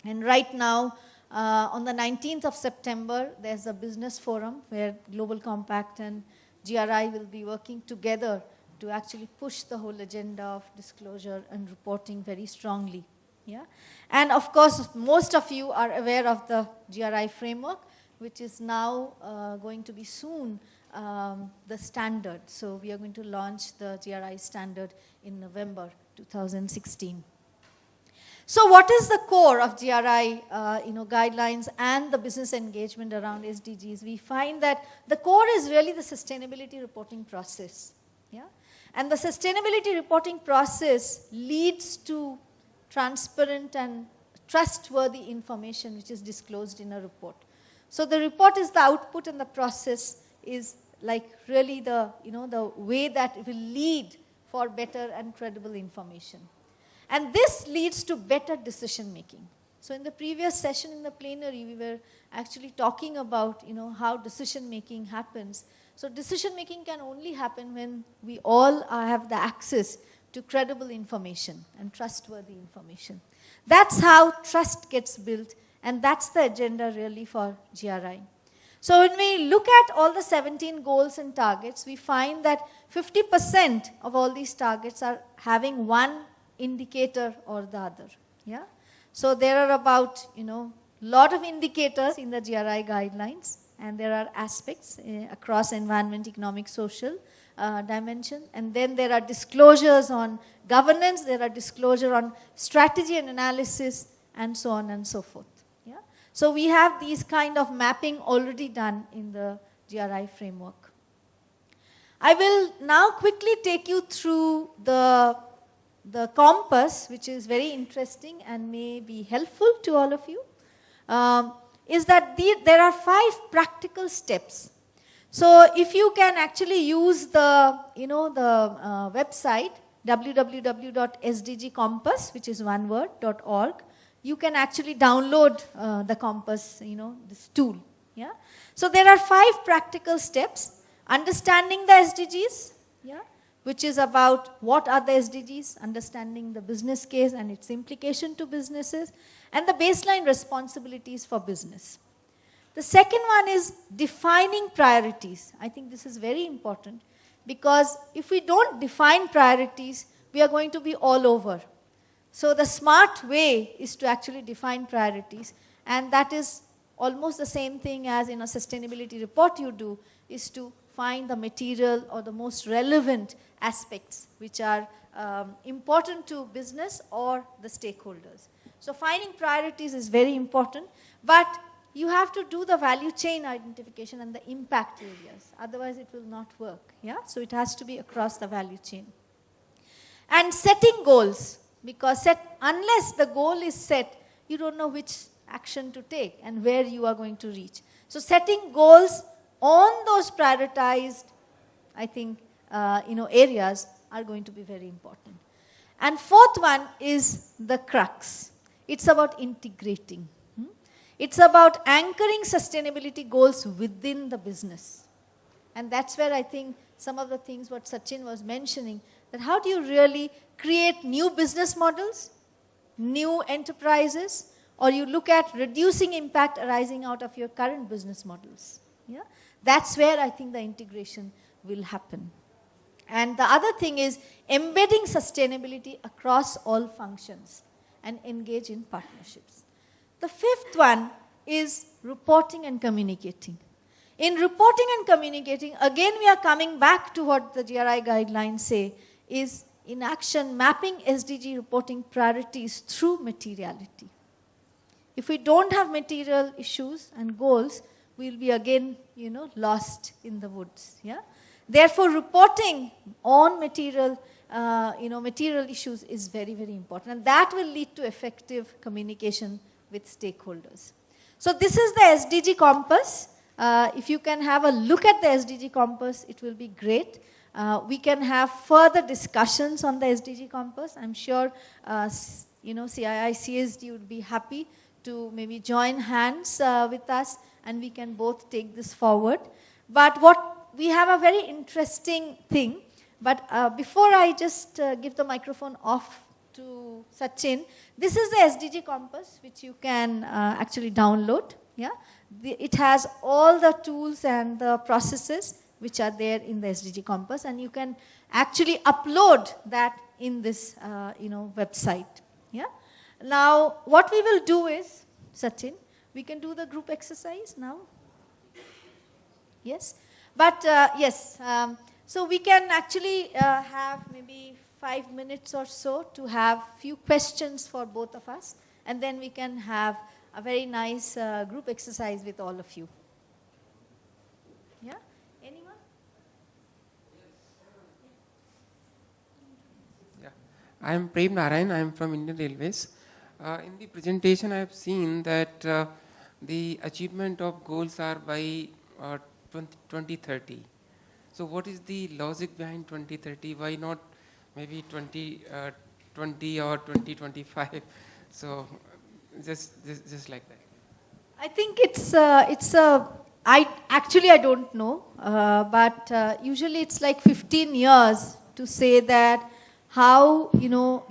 and right now on the 19th of September, there's a business forum where Global Compact and GRI will be working together to actually push the whole agenda of disclosure and reporting very strongly. Yeah? And of course, most of you are aware of the GRI framework, which is now going to be soon the standard. So we are going to launch the GRI standard in November 2016. So what is the core of GRI guidelines and the business engagement around SDGs? We find that the core is really the sustainability reporting process. Yeah? And the sustainability reporting process leads to transparent and trustworthy information which is disclosed in a report. So the report is the output, and the process is like really the way that it will lead for better and credible information. And this leads to better decision making. So in the previous session in the plenary, we were actually talking about how decision making happens. So decision making can only happen when we all have the access to credible information and trustworthy information. That's how trust gets built, and that's the agenda really for GRI. So when we look at all the 17 goals and targets, we find that 50% of all these targets are having one indicator or the other. Yeah? So there are about lot of indicators in the GRI guidelines, and there are aspects across environment, economic, social dimension, and then there are disclosures on governance, there are disclosure on strategy and analysis, and so on and so forth. Yeah? So we have these kind of mapping already done in the GRI framework. I will now quickly take you through the compass, which is very interesting and may be helpful to all of you, is that there are 5 practical steps. So if you can actually use the website www.sdgcompass, which is one word, .org, you can actually download the compass, this tool. Yeah. So there are 5 practical steps. Understanding the SDGs, yeah, which is about what are the SDGs, understanding the business case and its implication to businesses, and the baseline responsibilities for business. The second one is defining priorities. I think this is very important because if we don't define priorities, we are going to be all over. So the smart way is to actually define priorities, and that is almost the same thing as in a sustainability report you do, is to find the material or the most relevant aspects which are important to business or the stakeholders. So finding priorities is very important, but you have to do the value chain identification and the impact areas. Otherwise it will not work. Yeah? So it has to be across the value chain. And setting goals, because unless the goal is set, you don't know which action to take and where you are going to reach. So setting goals on those prioritized, I think, areas are going to be very important. And fourth one is the crux. It's about integrating. It's about anchoring sustainability goals within the business. And that's where I think some of the things what Sachin was mentioning, that how do you really create new business models, new enterprises, or you look at reducing impact arising out of your current business models. Yeah? That's where I think the integration will happen. And the other thing is embedding sustainability across all functions and engage in partnerships. The fifth one is reporting and communicating. In reporting and communicating, again we are coming back to what the GRI guidelines say, is in action mapping SDG reporting priorities through materiality. If we don't have material issues and goals, we'll be again, lost in the woods. Yeah? Therefore, reporting on material issues is very, very important. And that will lead to effective communication with stakeholders. So this is the SDG compass. If you can have a look at the SDG compass, it will be great. We can have further discussions on the SDG compass. I'm sure, CII-CSD would be happy to maybe join hands with us, and we can both take this forward. But we have a very interesting thing. But before I just give the microphone off to Sachin, this is the SDG compass, which you can actually download. Yeah, it has all the tools and the processes which are there in the SDG compass, and you can actually upload that in this website. Yeah. Now, what we will do is, Sachin, we can do the group exercise now. Yes, but yes. So we can actually have maybe 5 minutes or so to have few questions for both of us, and then we can have a very nice group exercise with all of you. Yeah? Anyone? Yeah. I am Prem Narayan. I am from Indian Railways. In the presentation, I have seen that the achievement of goals are by 2030. So what is the logic behind 2030? Why not maybe 2020 or 2025? So just like that. I think I don't know, but usually it's like 15 years to say that how,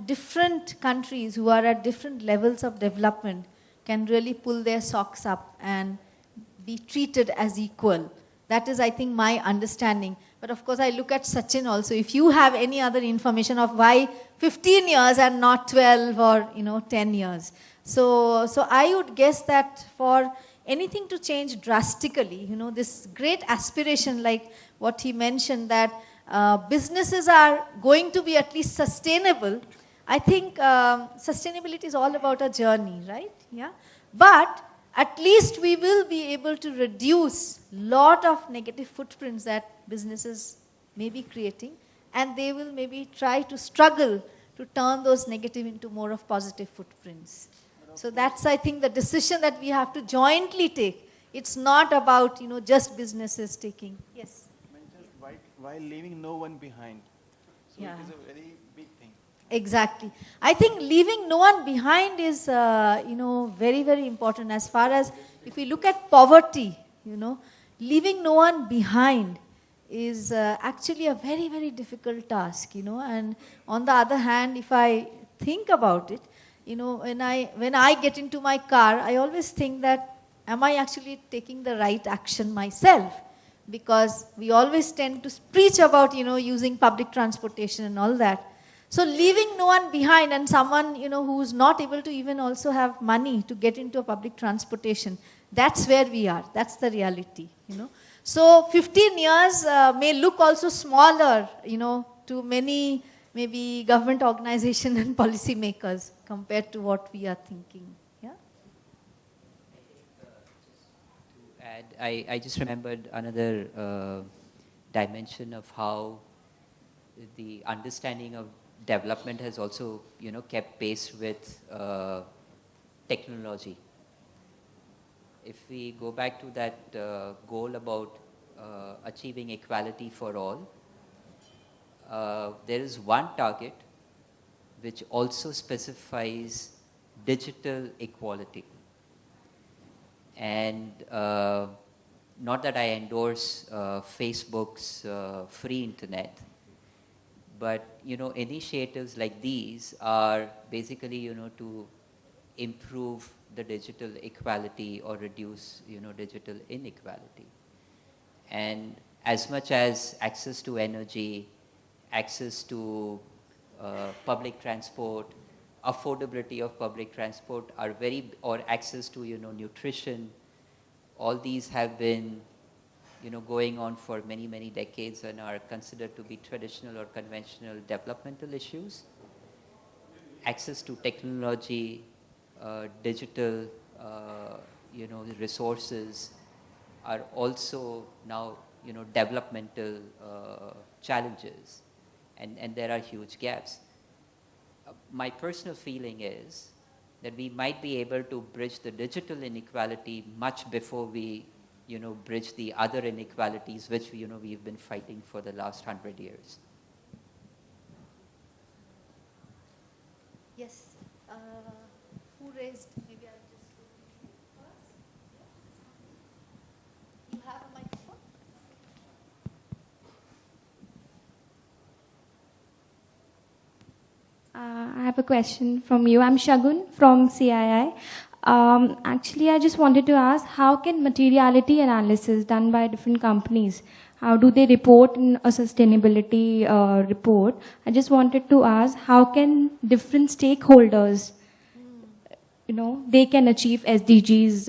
different countries who are at different levels of development can really pull their socks up and be treated as equal. That is, I think, my understanding. But of course, I look at Sachin also. If you have any other information of why 15 years and not 12 or, 10 years. So I would guess that for anything to change drastically, this great aspiration like what he mentioned, that businesses are going to be at least sustainable. I think sustainability is all about a journey, right? Yeah. But at least we will be able to reduce lot of negative footprints that businesses may be creating, and they will maybe try to struggle to turn those negative into more of positive footprints. So that's, I think, the decision that we have to jointly take. It's not about, just businesses taking. Yes? While leaving no one behind. So Yeah. it is a very big thing. Exactly. I think leaving no one behind is, very, very important. As far as, if we look at poverty, you know. Leaving no one behind is actually a very, very difficult task, you know. And on the other hand, if I think about it, you know, when I get into my car, I always think that, am I actually taking the right action myself? Because we always tend to preach about, you know, using public transportation and all that. So leaving no one behind, and someone, you know, who's not able to even also have money to get into a public transportation, that's where we are. That's the reality, you know. So 15 years may look also smaller, you know, to many maybe government organization and policy makers compared to what we are thinking. Yeah. And I just remembered another dimension of how the understanding of development has also, you know, kept pace with technology. If we go back to that goal about achieving equality for all, there is one target which also specifies digital equality. And not that I endorse Facebook's free internet, but, you know, initiatives like these are basically, you know, to improve the digital equality or reduce, you know, digital inequality. And as much as access to energy, access to public transport, affordability of public transport are or access to, you know, nutrition, all these have been, you know, going on for many, many decades and are considered to be traditional or conventional developmental issues. Access to technology, digital, you know, resources are also now, you know, developmental challenges, and there are huge gaps. My personal feeling is that we might be able to bridge the digital inequality much before we, you know, bridge the other inequalities which, you know, we've been fighting for the last 100 years. Yes. Who raised? Maybe I'll just go first. You have a microphone? I have a question from you. I'm Shagun from CII. Actually, I just wanted to ask, how can materiality analysis done by different companies, how do they report in a sustainability report? I just wanted to ask, how can different stakeholders, you know, they can achieve SDGs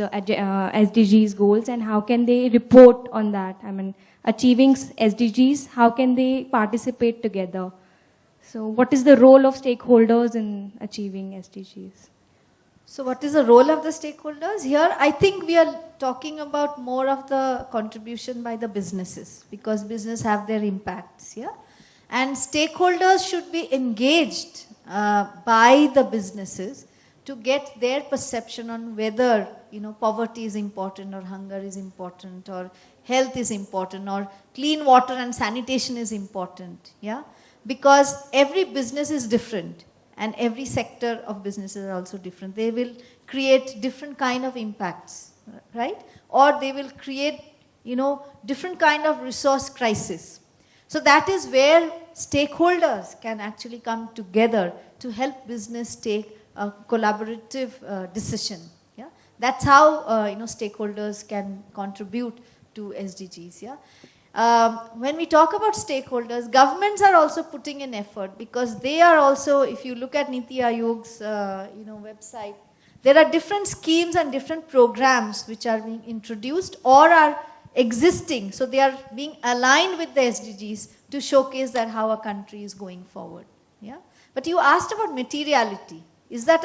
goals, and how can they report on that? I mean, achieving SDGs, how can they participate together? So what is the role of stakeholders in achieving SDGs? So what is the role of the stakeholders? Here, I think we are talking about more of the contribution by the businesses, because business have their impacts, yeah? And stakeholders should be engaged by the businesses to get their perception on whether, you know, poverty is important, or hunger is important, or health is important, or clean water and sanitation is important, yeah? Because every business is different, and every sector of businesses are also different. They will create different kind of impacts, right? Or they will create, you know, different kind of resource crisis. So that is where stakeholders can actually come together to help business take a collaborative decision. Yeah, that's how you know, stakeholders can contribute to SDGs. Yeah. When we talk about stakeholders, governments are also putting in effort, because they are also, if you look at Niti Aayog's you know, website, there are different schemes and different programs which are being introduced or are existing. So they are being aligned with the SDGs to showcase that how a country is going forward. Yeah. But you asked about materiality. Is that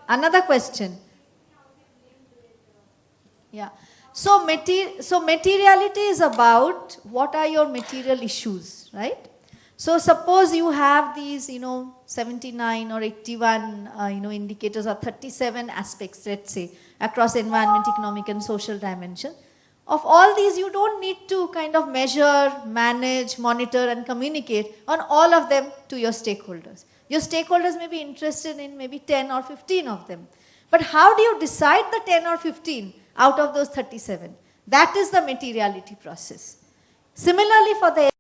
another question? Yeah. So materiality is about what are your material issues, right? So suppose you have these, you know, 79 or 81, you know, indicators, or 37 aspects, let's say, across environment, economic and social dimension. Of all these, you don't need to kind of measure, manage, monitor and communicate on all of them to your stakeholders. Your stakeholders may be interested in maybe 10 or 15 of them. But how do you decide the 10 or 15 out of those 37? That is the materiality process. Similarly, for the